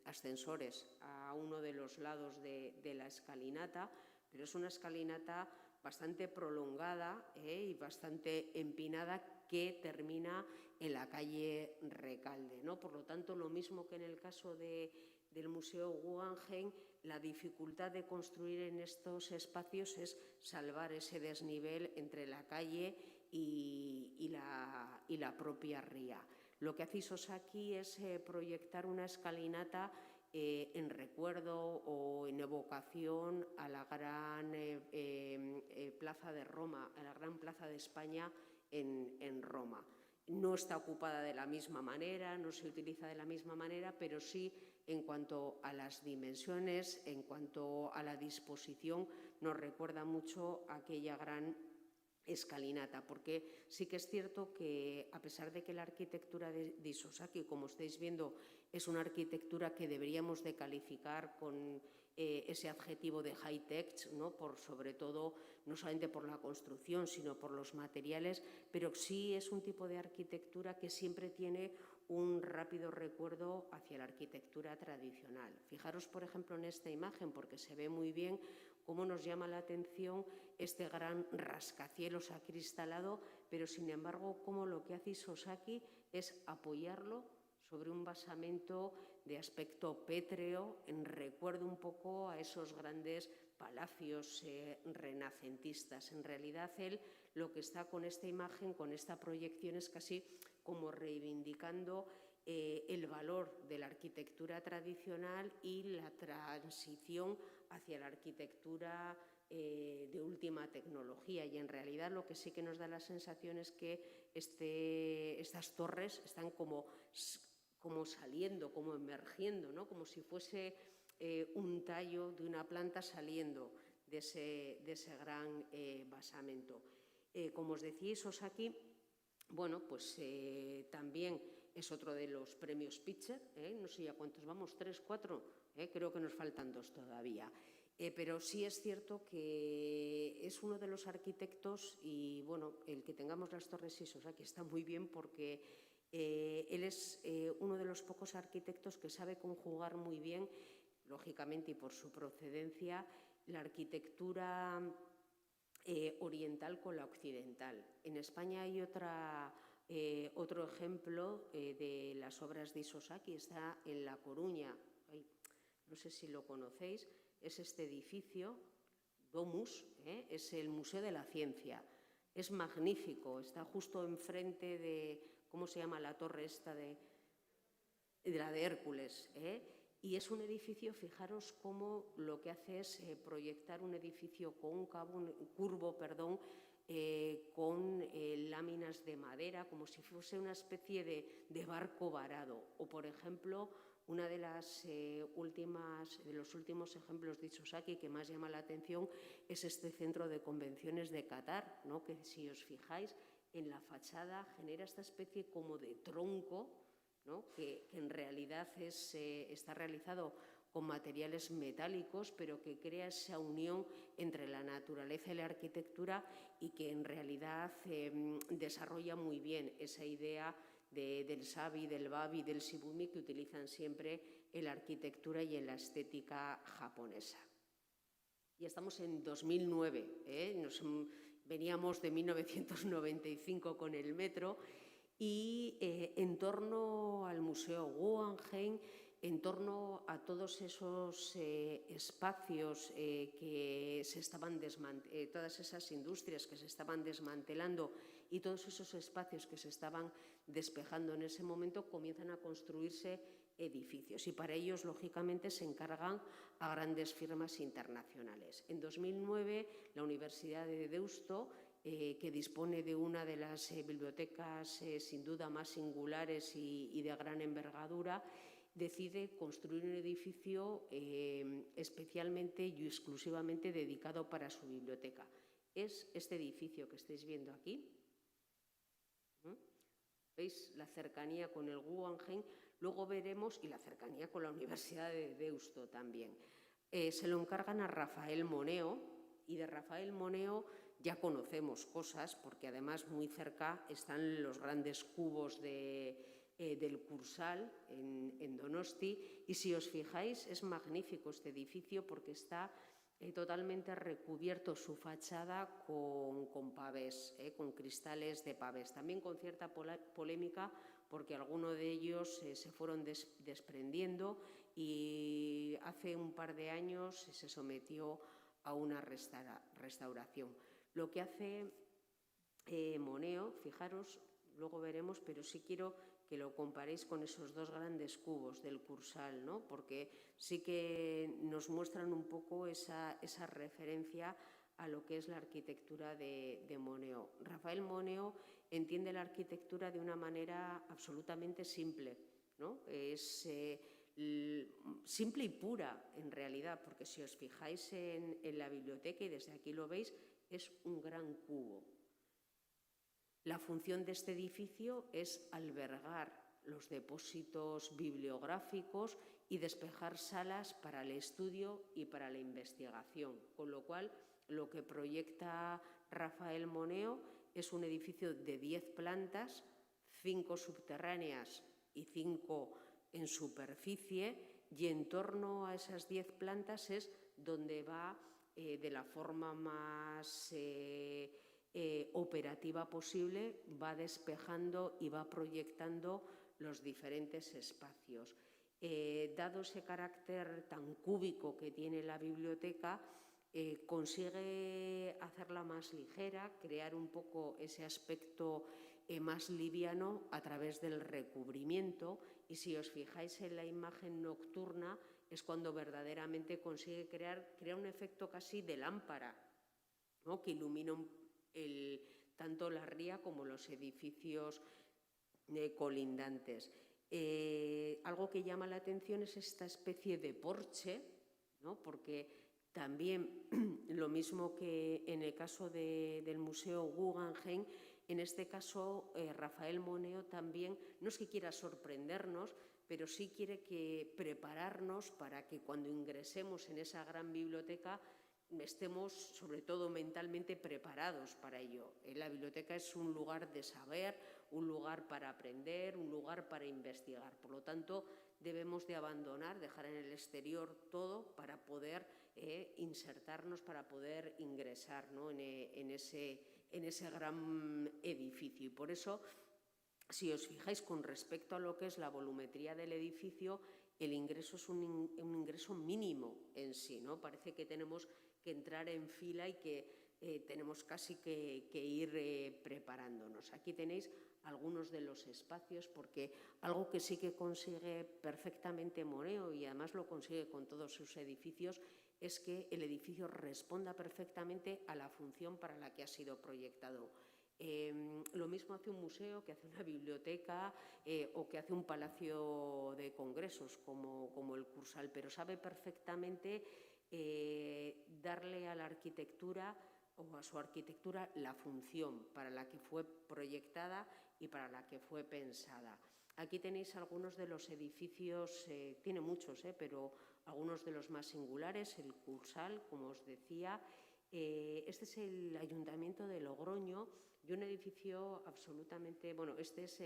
ascensores a uno de los lados de la escalinata, pero es una escalinata bastante prolongada y bastante empinada que termina en la calle Recalde, ¿no? Por lo tanto, lo mismo que en el caso del Museo Guggenheim, la dificultad de construir en estos espacios es salvar ese desnivel entre la calle y la propia ría. Lo que hace Isozaki es proyectar una escalinata en recuerdo o en evocación a la gran plaza de Roma, a la gran plaza de España en Roma. No está ocupada de la misma manera, no se utiliza de la misma manera, pero sí en cuanto a las dimensiones, en cuanto a la disposición, nos recuerda mucho a aquella gran escalinata, porque sí que es cierto que a pesar de que la arquitectura de Isozaki, como estáis viendo, es una arquitectura que deberíamos de calificar con ese adjetivo de high-tech, ¿no? Sobre todo, no solamente por la construcción, sino por los materiales, pero sí es un tipo de arquitectura que siempre tiene un rápido recuerdo hacia la arquitectura tradicional. Fijaros, por ejemplo, en esta imagen, porque se ve muy bien cómo nos llama la atención este gran rascacielos acristalado, pero sin embargo, cómo lo que hace Isozaki es apoyarlo sobre un basamento de aspecto pétreo, en recuerdo un poco a esos grandes palacios renacentistas. En realidad, él lo que está con esta imagen, con esta proyección, es casi como reivindicando el valor de la arquitectura tradicional y la transición hacia la arquitectura de última tecnología. Y en realidad lo que sí que nos da la sensación es que estas torres están como saliendo, como emergiendo, ¿no? Como si fuese un tallo de una planta saliendo de ese gran basamento. Como os decía, Isozaki, bueno, pues también es otro de los premios Pitzer, no sé ya cuántos vamos, 3, 4, creo que nos faltan 2 todavía. Pero sí es cierto que es uno de los arquitectos y, bueno, el que tengamos las torres Isozaki está muy bien porque él es uno de los pocos arquitectos que sabe conjugar muy bien, lógicamente y por su procedencia, la arquitectura oriental con la occidental. En España hay otro ejemplo de las obras de Isozaki, está en La Coruña. Ay, no sé si lo conocéis, es este edificio, Domus, es el Museo de la Ciencia. Es magnífico, está justo enfrente de, ¿cómo se llama la torre esta de la de Hércules? Y es un edificio, fijaros cómo lo que hace es proyectar un edificio curvo, con láminas de madera, como si fuese una especie de barco varado. O, por ejemplo, una de los últimos ejemplos de Isozaki que más llama la atención es este centro de convenciones de Qatar, ¿no? Que si os fijáis en la fachada genera esta especie como de tronco, ¿no? Que en realidad está realizado con materiales metálicos, pero que crea esa unión entre la naturaleza y la arquitectura y que en realidad desarrolla muy bien esa idea del Sabi, del Babi, del Shibumi que utilizan siempre en la arquitectura y en la estética japonesa. Ya estamos en 2009, veníamos de 1995 con el metro y en torno al Museo Guggenheim, en torno a todos esos espacios que se estaban todas esas industrias que se estaban desmantelando y todos esos espacios que se estaban despejando en ese momento, comienzan a construirse edificios y para ellos, lógicamente, se encargan a grandes firmas internacionales. En 2009, la Universidad de Deusto, que dispone de una de las bibliotecas sin duda más singulares y de gran envergadura, decide construir un edificio especialmente y exclusivamente dedicado para su biblioteca. Es este edificio que estáis viendo aquí. ¿Veis la cercanía con el Guggenheim? Luego veremos, y la cercanía con la Universidad de Deusto también. Se lo encargan a Rafael Moneo, y de Rafael Moneo ya conocemos cosas, porque además muy cerca están los grandes cubos del Cursal en Donosti, y si os fijáis es magnífico este edificio porque está totalmente recubierto su fachada con pavés, con cristales de pavés, también con cierta polémica porque algunos de ellos se fueron desprendiendo y hace un par de años se sometió a una restauración. Lo que hace Moneo, fijaros, luego veremos, pero sí quiero que lo comparéis con esos dos grandes cubos del Cursal, ¿no? Porque sí que nos muestran un poco esa referencia a lo que es la arquitectura de Moneo. Rafael Moneo entiende la arquitectura de una manera absolutamente simple, ¿no? Es simple y pura en realidad, porque si os fijáis en la biblioteca, y desde aquí lo veis, es un gran cubo. La función de este edificio es albergar los depósitos bibliográficos y despejar salas para el estudio y para la investigación, con lo cual lo que proyecta Rafael Moneo es un edificio de 10 plantas, 5 subterráneas y 5 en superficie, y en torno a esas 10 plantas es donde va de la forma más operativa posible, va despejando y va proyectando los diferentes espacios. Dado ese carácter tan cúbico que tiene la biblioteca, consigue hacerla más ligera, crear un poco ese aspecto más liviano a través del recubrimiento, y si os fijáis en la imagen nocturna es cuando verdaderamente consigue crear un efecto casi de lámpara, ¿no? Que ilumina tanto la ría como los edificios colindantes. Algo que llama la atención es esta especie de porche, ¿no? Porque también, lo mismo que en el caso del Museo Guggenheim, en este caso Rafael Moneo también no es que quiera sorprendernos, pero sí quiere prepararnos para que cuando ingresemos en esa gran biblioteca estemos, sobre todo mentalmente, preparados para ello. La biblioteca es un lugar de saber, un lugar para aprender, un lugar para investigar. Por lo tanto, debemos de dejar en el exterior todo para poder insertarnos, para poder ingresar, ¿no? en ese gran edificio. Y por eso, si os fijáis con respecto a lo que es la volumetría del edificio, el ingreso es un ingreso mínimo en sí, ¿no? Parece que tenemos que entrar en fila y que tenemos casi que ir preparándonos. Aquí tenéis algunos de los espacios, porque algo que sí que consigue perfectamente Moneo, y además lo consigue con todos sus edificios, es que el edificio responda perfectamente a la función para la que ha sido proyectado. Lo mismo hace un museo, que hace una biblioteca o que hace un palacio de congresos como el Cursal, pero sabe perfectamente darle a la arquitectura o a su arquitectura la función para la que fue proyectada y para la que fue pensada. Aquí tenéis algunos de los edificios, tiene muchos, pero algunos de los más singulares, el Cursal, como os decía. Este es el Ayuntamiento de Logroño, y un edificio absolutamente, bueno, este es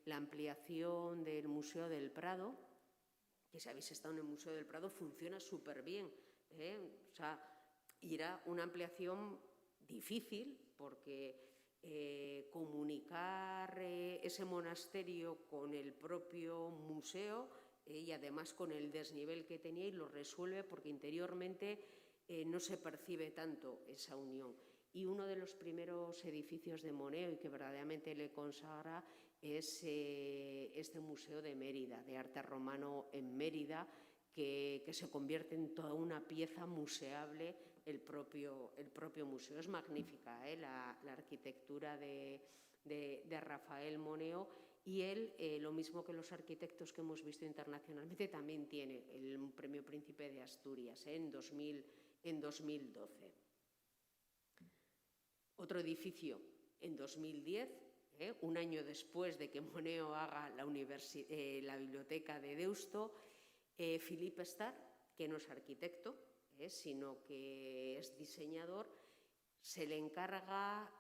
la ampliación del Museo del Prado, que si habéis estado en el Museo del Prado funciona súper bien, o sea, y era una ampliación difícil porque comunicar ese monasterio con el propio museo y además con el desnivel que tenía, y lo resuelve porque interiormente no se percibe tanto esa unión. Y uno de los primeros edificios de Moneo, y que verdaderamente le consagra, es este Museo de Mérida, de arte romano en Mérida, que se convierte en toda una pieza museable el propio museo. Es magnífica la arquitectura de Rafael Moneo, y él, lo mismo que los arquitectos que hemos visto internacionalmente, también tiene el Premio Príncipe de Asturias en 2012. Otro edificio en 2010, un año después de que Moneo haga la biblioteca de Deusto, Philippe Starr, que no es arquitecto, sino que es diseñador, se le encarga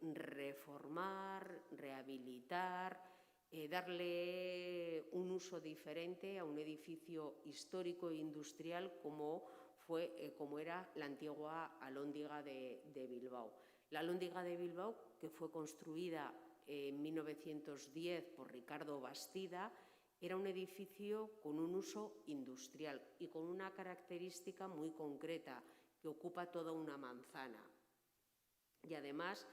reformar, rehabilitar, darle un uso diferente a un edificio histórico e industrial como era la antigua Alhóndiga de Bilbao. La Alhóndiga de Bilbao, que fue construida en 1910 por Ricardo Bastida, era un edificio con un uso industrial y con una característica muy concreta, que ocupa toda una manzana. Y además,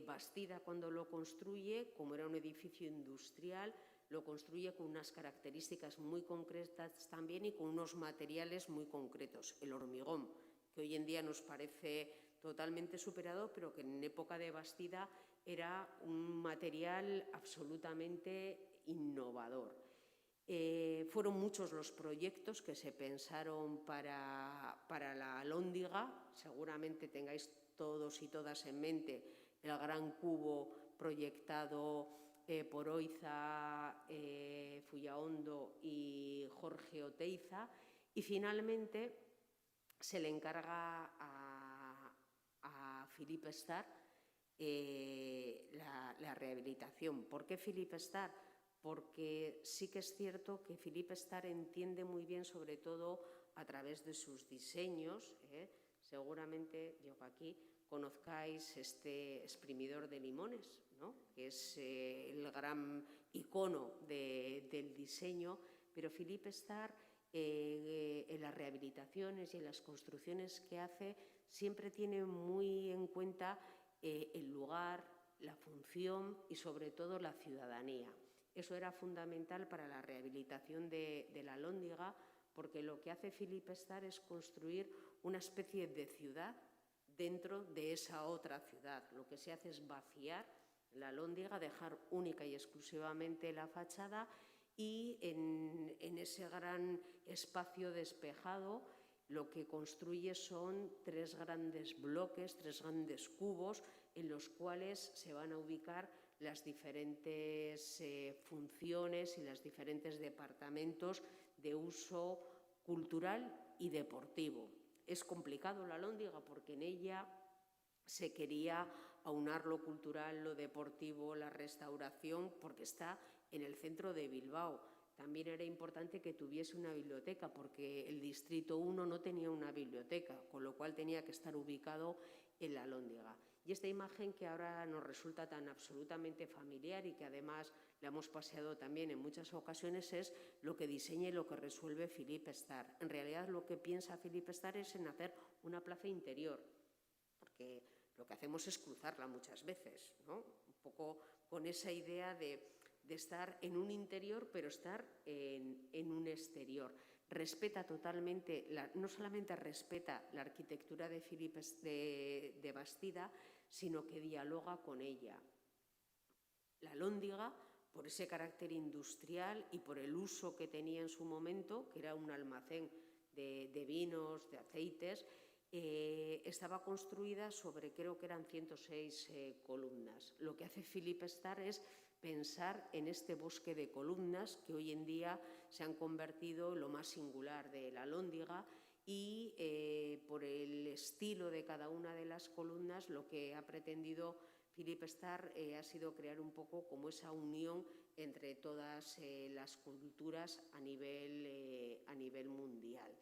Bastida, cuando lo construye, como era un edificio industrial, lo construye con unas características muy concretas también y con unos materiales muy concretos. El hormigón, que hoy en día nos parece totalmente superado, pero que en época de Bastida era un material absolutamente innovador. Fueron muchos los proyectos que se pensaron para la Alhóndiga. Seguramente tengáis todos y todas en mente el gran cubo proyectado por Oiza, Fullaondo y Jorge Oteiza, y finalmente se le encarga a Philippe Starr la rehabilitación. ¿Por qué Philippe Starr? Porque sí que es cierto que Philippe Starr entiende muy bien, sobre todo a través de sus diseños, seguramente, yo aquí, conozcáis este exprimidor de limones, ¿no?, que es el gran icono del diseño, pero Philippe Starr, en las rehabilitaciones y en las construcciones que hace, siempre tiene muy en cuenta el lugar, la función y sobre todo la ciudadanía. Eso era fundamental para la rehabilitación de la Alhóndiga, porque lo que hace Philippe Starr es construir una especie de ciudad dentro de esa otra ciudad. Lo que se hace es vaciar la Alhóndiga, dejar única y exclusivamente la fachada, y en ese gran espacio despejado lo que construye son tres grandes bloques, tres grandes cubos, en los cuales se van a ubicar las diferentes funciones y los diferentes departamentos de uso cultural y deportivo. Es complicado la Alhóndiga porque en ella se quería aunar lo cultural, lo deportivo, la restauración, porque está en el centro de Bilbao. También era importante que tuviese una biblioteca, porque el Distrito 1 no tenía una biblioteca, con lo cual tenía que estar ubicado en la Alhóndiga. Y esta imagen, que ahora nos resulta tan absolutamente familiar y que además la hemos paseado también en muchas ocasiones, es lo que diseña y lo que resuelve Philippe Starr. En realidad, lo que piensa Philippe Starr es en hacer una plaza interior, porque lo que hacemos es cruzarla muchas veces, ¿no?, un poco con esa idea de estar en un interior, pero estar en un exterior. Respeta totalmente, no solamente respeta la arquitectura de Philippe de Bastida, sino que dialoga con ella. La Alhóndiga, por ese carácter industrial y por el uso que tenía en su momento, que era un almacén de vinos, de aceites, estaba construida sobre, creo que eran 106 columnas. Lo que hace Philippe Starr es pensar en este bosque de columnas que hoy en día se han convertido en lo más singular de la Alhóndiga, y por el estilo de cada una de las columnas, lo que ha pretendido Philippe Starr ha sido crear un poco como esa unión entre todas las culturas a nivel mundial.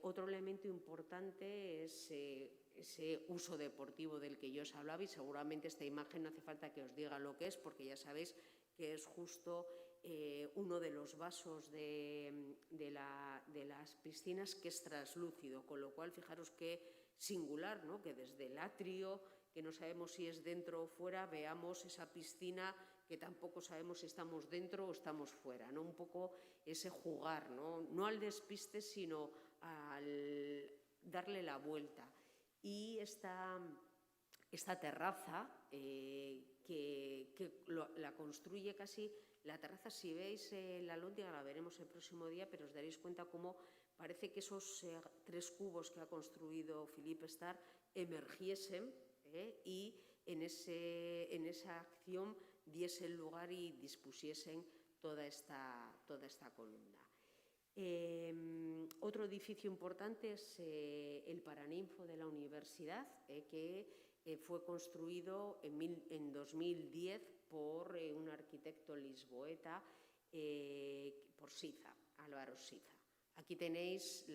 Otro elemento importante es ese uso deportivo del que yo os hablaba, y seguramente esta imagen no hace falta que os diga lo que es, porque ya sabéis que es justo uno de los vasos de las piscinas, que es translúcido, con lo cual fijaros qué singular, ¿no?, que desde el atrio, que no sabemos si es dentro o fuera, veamos esa piscina que tampoco sabemos si estamos dentro o estamos fuera, ¿no? Un poco ese jugar, no al despiste, sino al darle la vuelta. Y esta terraza la construye casi, la terraza, si veis la lóndiga, la veremos el próximo día, pero os daréis cuenta cómo parece que esos 3 cubos que ha construido Philippe Starck emergiesen y en esa acción diesen lugar y dispusiesen toda esta columna. Otro edificio importante es el Paraninfo de la Universidad, que fue construido en 2010 por un arquitecto lisboeta, por Siza, Álvaro Siza. Aquí tenéis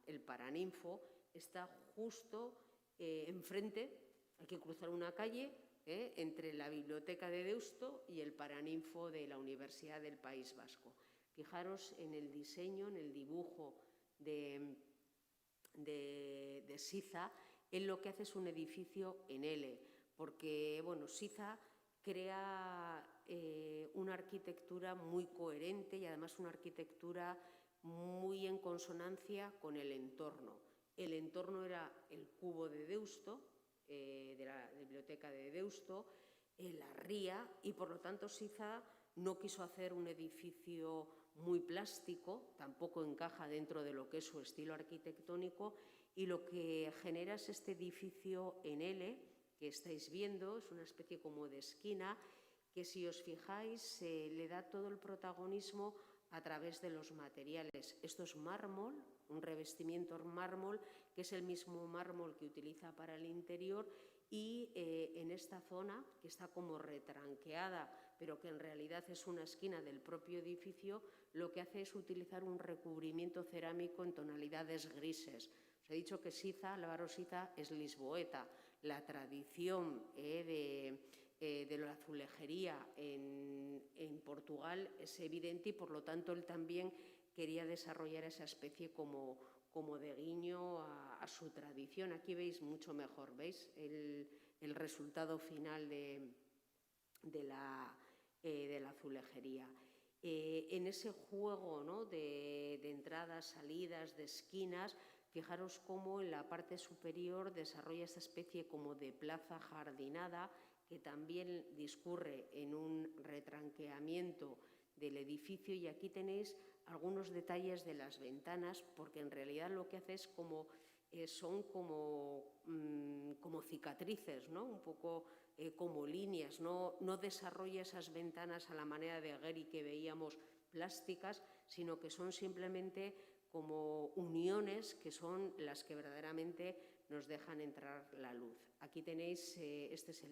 el Paraninfo, está justo enfrente, hay que cruzar una calle entre la Biblioteca de Deusto y el Paraninfo de la Universidad del País Vasco. Fijaros en el diseño, en el dibujo de Siza. Él lo que hace es un edificio en L, porque Siza crea una arquitectura muy coherente y además una arquitectura muy en consonancia con el entorno. El entorno era el cubo de Deusto, de la Biblioteca de Deusto, la ría, y por lo tanto Siza no quiso hacer un edificio muy plástico, tampoco encaja dentro de lo que es su estilo arquitectónico, y lo que genera es este edificio en L que estáis viendo, es una especie como de esquina, que si os fijáis le da todo el protagonismo a través de los materiales. Esto es mármol, un revestimiento en mármol, que es el mismo mármol que utiliza para el interior, y en esta zona, que está como retranqueada, pero que en realidad es una esquina del propio edificio, lo que hace es utilizar un recubrimiento cerámico en tonalidades grises. Os he dicho que Siza, Álvaro Siza, es lisboeta. La tradición de la azulejería en Portugal es evidente, y por lo tanto él también quería desarrollar esa especie como de guiño a su tradición. Aquí veis mucho mejor, ¿veis? El resultado final de la azulejería. En ese juego, ¿no?, de entradas, salidas, de esquinas, fijaros cómo en la parte superior desarrolla esta especie como de plaza jardinada, que también discurre en un retranqueamiento del edificio, y aquí tenéis algunos detalles de las ventanas, porque en realidad lo que hace es son como cicatrices, ¿no?, un poco como líneas, no desarrolla esas ventanas a la manera de Gehry que veíamos plásticas, sino que son simplemente como uniones que son las que verdaderamente nos dejan entrar la luz. Aquí tenéis, este es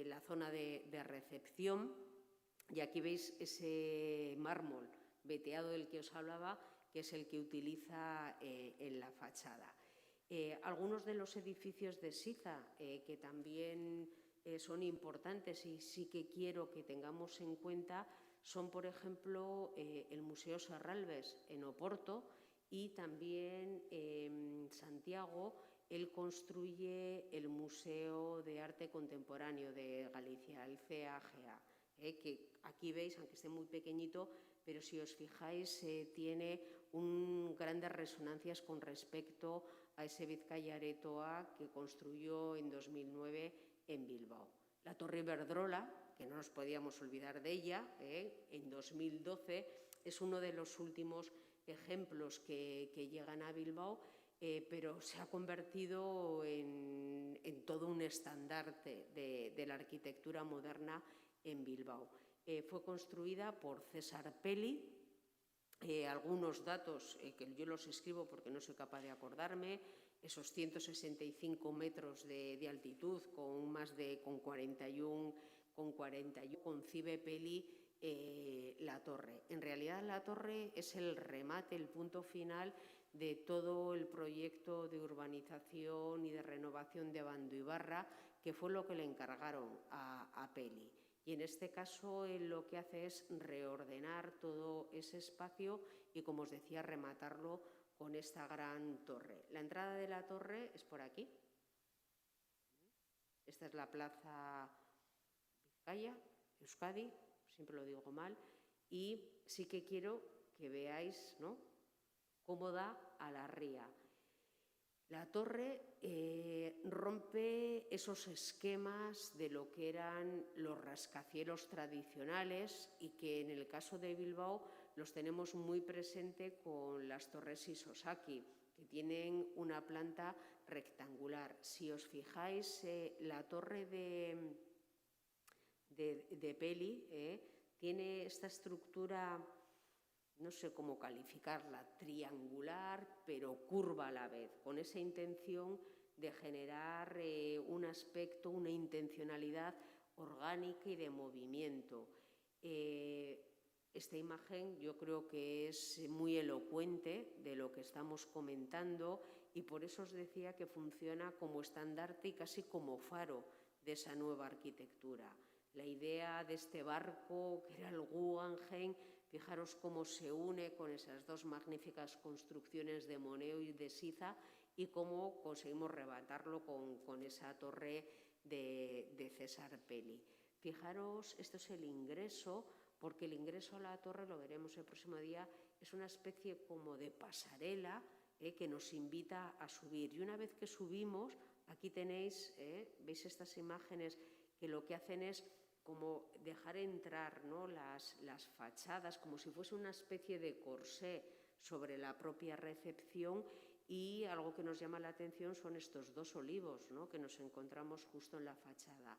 la zona de recepción, y aquí veis ese mármol veteado del que os hablaba, que es el que utiliza en la fachada. Algunos de los edificios de Siza que también son importantes y sí que quiero que tengamos en cuenta son, por ejemplo, el Museo Serralbes en Oporto, y también en Santiago él construye el Museo de Arte Contemporáneo de Galicia, el CAGA, que aquí veis, aunque esté muy pequeñito, pero si os fijáis tiene grandes resonancias con respecto a ese Bizkaia Aretoa que construyó en 2009 en Bilbao. La Torre Iberdrola, que no nos podíamos olvidar de ella, en 2012, es uno de los últimos ejemplos que llegan a Bilbao, pero se ha convertido en todo un estandarte de la arquitectura moderna en Bilbao. Fue construida por César Pelli. Algunos datos que yo los escribo porque no soy capaz de acordarme: esos 165 metros de altitud con 41 concibe Pelli la torre. En realidad la torre es el remate, el punto final de todo el proyecto de urbanización y de renovación de Abandoibarra, que fue lo que le encargaron a Pelli. Y en este caso él lo que hace es reordenar todo ese espacio y, como os decía, rematarlo con esta gran torre. La entrada de la torre es por aquí. Esta es la plaza Vizcaya, Euskadi, siempre lo digo mal, y sí que quiero que veáis, ¿no?, cómo da a la ría. La torre rompe esos esquemas de lo que eran los rascacielos tradicionales y que en el caso de Bilbao los tenemos muy presente con las torres Isosaki, que tienen una planta rectangular. Si os fijáis, la torre de Peli tiene esta estructura, no sé cómo calificarla, triangular, pero curva a la vez, con esa intención de generar un aspecto, una intencionalidad orgánica y de movimiento. Esta imagen yo creo que es muy elocuente de lo que estamos comentando y por eso os decía que funciona como estandarte y casi como faro de esa nueva arquitectura. La idea de este barco, que era el Guggenheim, fijaros cómo se une con esas dos magníficas construcciones de Moneo y de Siza y cómo conseguimos rebatarlo con esa torre de César Peli. Fijaros, esto es el ingreso, porque el ingreso a la torre, lo veremos el próximo día, es una especie como de pasarela que nos invita a subir. Y una vez que subimos, aquí tenéis, veis estas imágenes que lo que hacen es como dejar entrar, ¿no?, las fachadas, como si fuese una especie de corsé sobre la propia recepción, y algo que nos llama la atención son estos dos olivos, ¿no?, que nos encontramos justo en la fachada.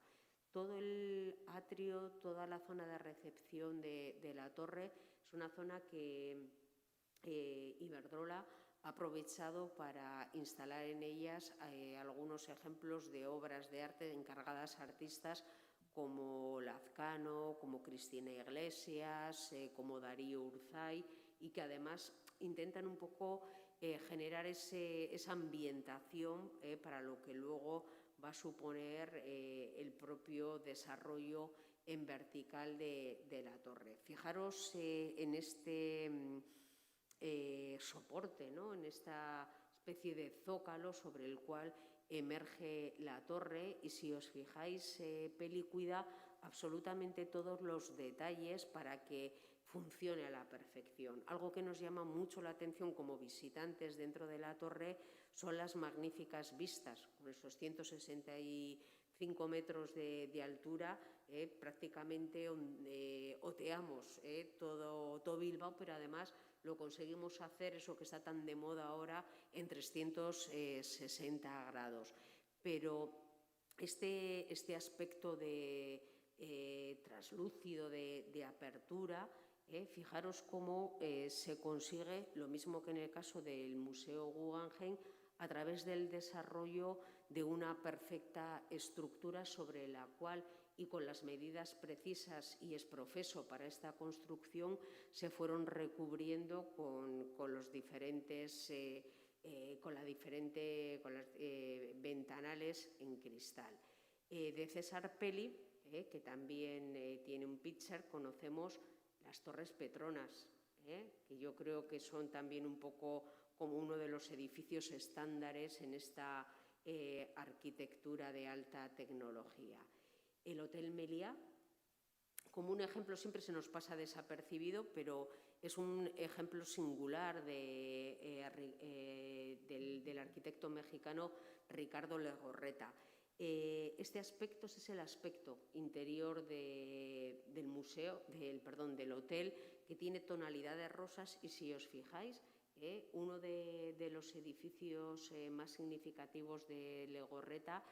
Todo el atrio, toda la zona de recepción de la torre es una zona que Iberdrola ha aprovechado para instalar en ellas algunos ejemplos de obras de arte encargadas a artistas como Lazcano, como Cristina Iglesias, como Darío Urzay, y que además intentan un poco generar esa ambientación para lo que luego va a suponer el propio desarrollo en vertical de la torre. Fijaros en este soporte, ¿no?, en esta especie de zócalo sobre el cual emerge la torre, y si os fijáis, Peli cuida absolutamente todos los detalles para que funcione a la perfección. Algo que nos llama mucho la atención como visitantes dentro de la torre son las magníficas vistas, con esos 165 metros de altura, prácticamente oteamos todo Bilbao, pero además lo conseguimos hacer, eso que está tan de moda ahora, en 360 grados. Pero este aspecto de traslúcido, de apertura, fijaros cómo se consigue, lo mismo que en el caso del Museo Guggenheim, a través del desarrollo de una perfecta estructura sobre la cual, y con las medidas precisas y exprofeso para esta construcción, se fueron recubriendo con los diferentes con las ventanales en cristal. De César Peli, que también tiene un pitcher, conocemos las Torres Petronas, que yo creo que son también un poco como uno de los edificios estándares en esta arquitectura de alta tecnología. El Hotel Meliá, como un ejemplo, siempre se nos pasa desapercibido, pero es un ejemplo singular del arquitecto mexicano Ricardo Legorreta. Este aspecto es el aspecto interior del museo, del hotel, que tiene tonalidades rosas, y si os fijáis, uno de los edificios más significativos de Legorreta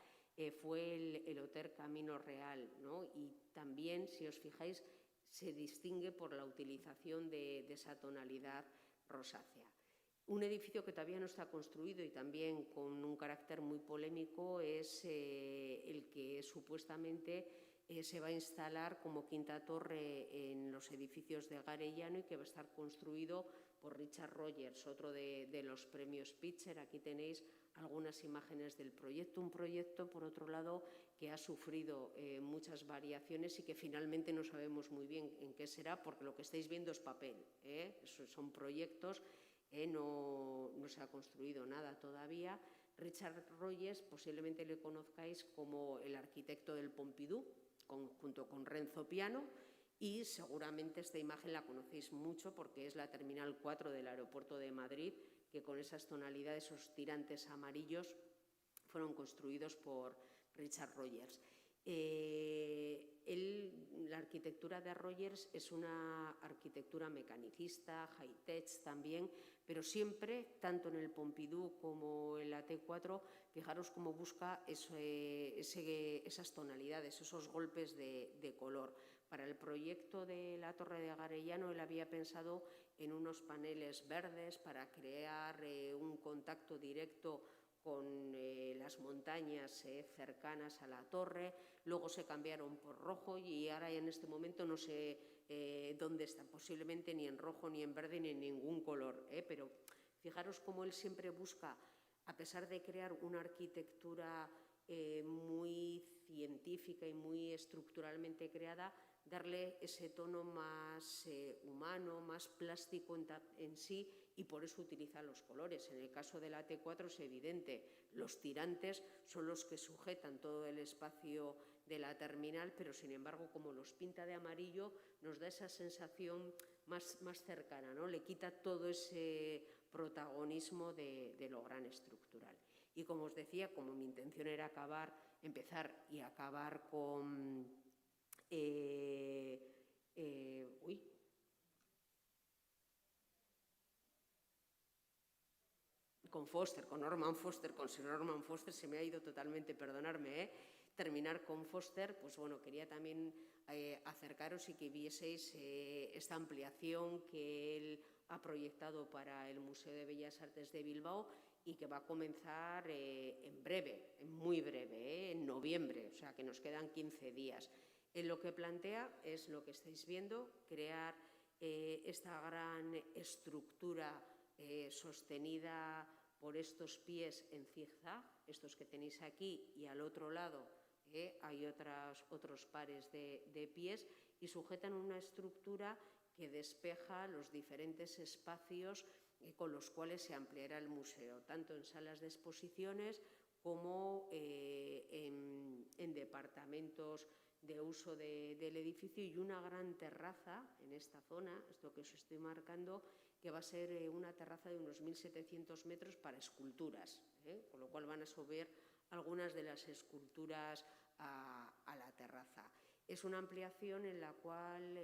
fue el Hotel Camino Real, ¿no? Y también, si os fijáis, se distingue por la utilización de esa tonalidad rosácea. Un edificio que todavía no está construido y también con un carácter muy polémico es el que supuestamente se va a instalar como quinta torre en los edificios de Garellano y que va a estar construido por Richard Rogers, otro de los premios Pitcher. Aquí tenéis algunas imágenes del proyecto, un proyecto, por otro lado, que ha sufrido muchas variaciones y que finalmente no sabemos muy bien en qué será, porque lo que estáis viendo es papel, son proyectos, no se ha construido nada todavía. Richard Rogers posiblemente le conozcáis como el arquitecto del Pompidou, junto con Renzo Piano, y seguramente esta imagen la conocéis mucho porque es la Terminal 4 del Aeropuerto de Madrid, que con esas tonalidades, esos tirantes amarillos, fueron construidos por Richard Rogers. La arquitectura de Rogers es una arquitectura mecanicista, high-tech también, pero siempre, tanto en el Pompidou como en la T4, fijaros cómo busca esas tonalidades, esos golpes de color. Para el proyecto de la Torre de Garellano, él había pensado en unos paneles verdes para crear un contacto directo con las montañas cercanas a la torre. Luego se cambiaron por rojo y ahora en este momento no sé dónde están, posiblemente ni en rojo, ni en verde, ni en ningún color, pero fijaros cómo él siempre busca, a pesar de crear una arquitectura muy científica y muy estructuralmente creada, darle ese tono más humano, más plástico en sí, y por eso utiliza los colores. En el caso de la T4 es evidente, los tirantes son los que sujetan todo el espacio de la terminal, pero sin embargo, como los pinta de amarillo, nos da esa sensación más cercana, ¿no? Le quita todo ese protagonismo de lo gran estructural. Y como os decía, como mi intención era empezar y acabar con con Norman Foster, con Sir Norman Foster, se me ha ido totalmente, perdonadme, terminar con Foster, pues bueno, quería también acercaros y que vieseis esta ampliación que él ha proyectado para el Museo de Bellas Artes de Bilbao y que va a comenzar en breve, muy breve, en noviembre, o sea que nos quedan 15 días. Lo que plantea es lo que estáis viendo, crear esta gran estructura sostenida por estos pies en zigzag, estos que tenéis aquí, y al otro lado hay otros pares de pies, y sujetan una estructura que despeja los diferentes espacios con los cuales se ampliará el museo, tanto en salas de exposiciones como en departamentos de uso del edificio, y una gran terraza en esta zona, esto que os estoy marcando, que va a ser una terraza de unos 1.700 metros para esculturas, con lo cual van a subir algunas de las esculturas a la terraza. Es una ampliación en la cual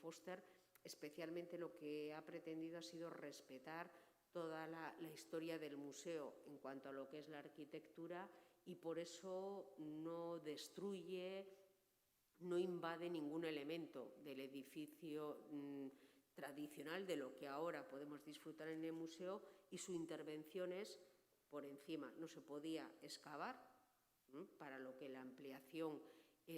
Foster especialmente lo que ha pretendido ha sido respetar toda la historia del museo en cuanto a lo que es la arquitectura, y por eso no destruye, no invade ningún elemento del edificio tradicional, de lo que ahora podemos disfrutar en el museo, y su intervención es por encima. No se podía excavar para lo que la ampliación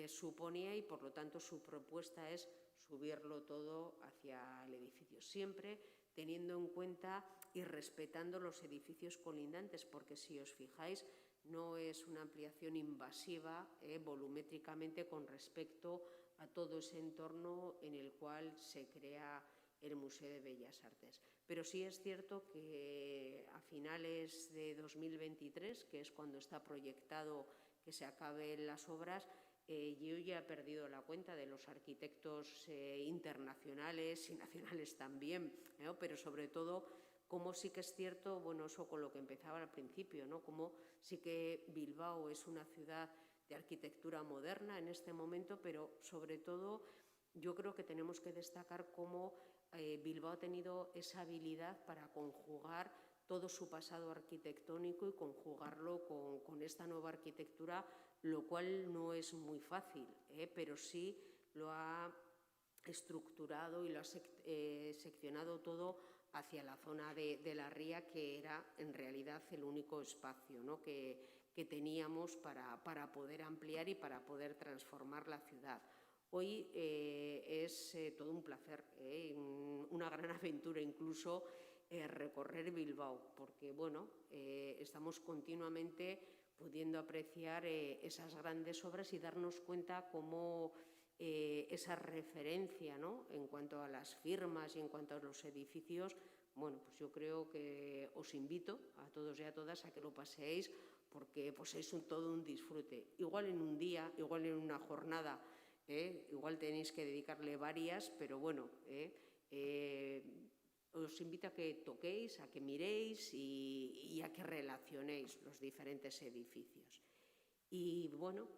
suponía, y por lo tanto su propuesta es subirlo todo hacia el edificio, siempre teniendo en cuenta y respetando los edificios colindantes, porque si os fijáis no es una ampliación invasiva volumétricamente con respecto a todo ese entorno en el cual se crea el Museo de Bellas Artes. Pero sí es cierto que a finales de 2023, que es cuando está proyectado que se acaben las obras, yo ya he perdido la cuenta de los arquitectos internacionales y nacionales también, ¿no? Pero sobre todo, como sí que es cierto, bueno, eso con lo que empezaba al principio, ¿no? Como sí que Bilbao es una ciudad de arquitectura moderna en este momento, pero sobre todo yo creo que tenemos que destacar cómo Bilbao ha tenido esa habilidad para conjugar todo su pasado arquitectónico y conjugarlo con esta nueva arquitectura, lo cual no es muy fácil, pero sí lo ha estructurado y lo ha seccionado todo hacia la zona de la ría, que era en realidad el único espacio, ¿no? que teníamos para poder ampliar y para poder transformar la ciudad. Hoy es todo un placer, una gran aventura incluso recorrer Bilbao, porque bueno, estamos continuamente pudiendo apreciar esas grandes obras y darnos cuenta cómo esa referencia, ¿no? En cuanto a las firmas y en cuanto a los edificios, bueno, pues yo creo que os invito a todos y a todas a que lo paséis, porque pues es todo un disfrute. Igual en un día, igual en una jornada, igual tenéis que dedicarle varias, pero bueno, os invito a que toquéis, a que miréis y a que relacionéis los diferentes edificios. Y bueno,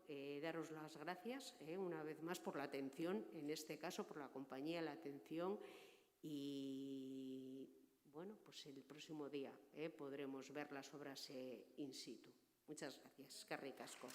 daros las gracias una vez más por la atención, en este caso por la compañía, la atención, y bueno, pues el próximo día podremos ver las obras in situ. Muchas gracias. Eskerrik asko.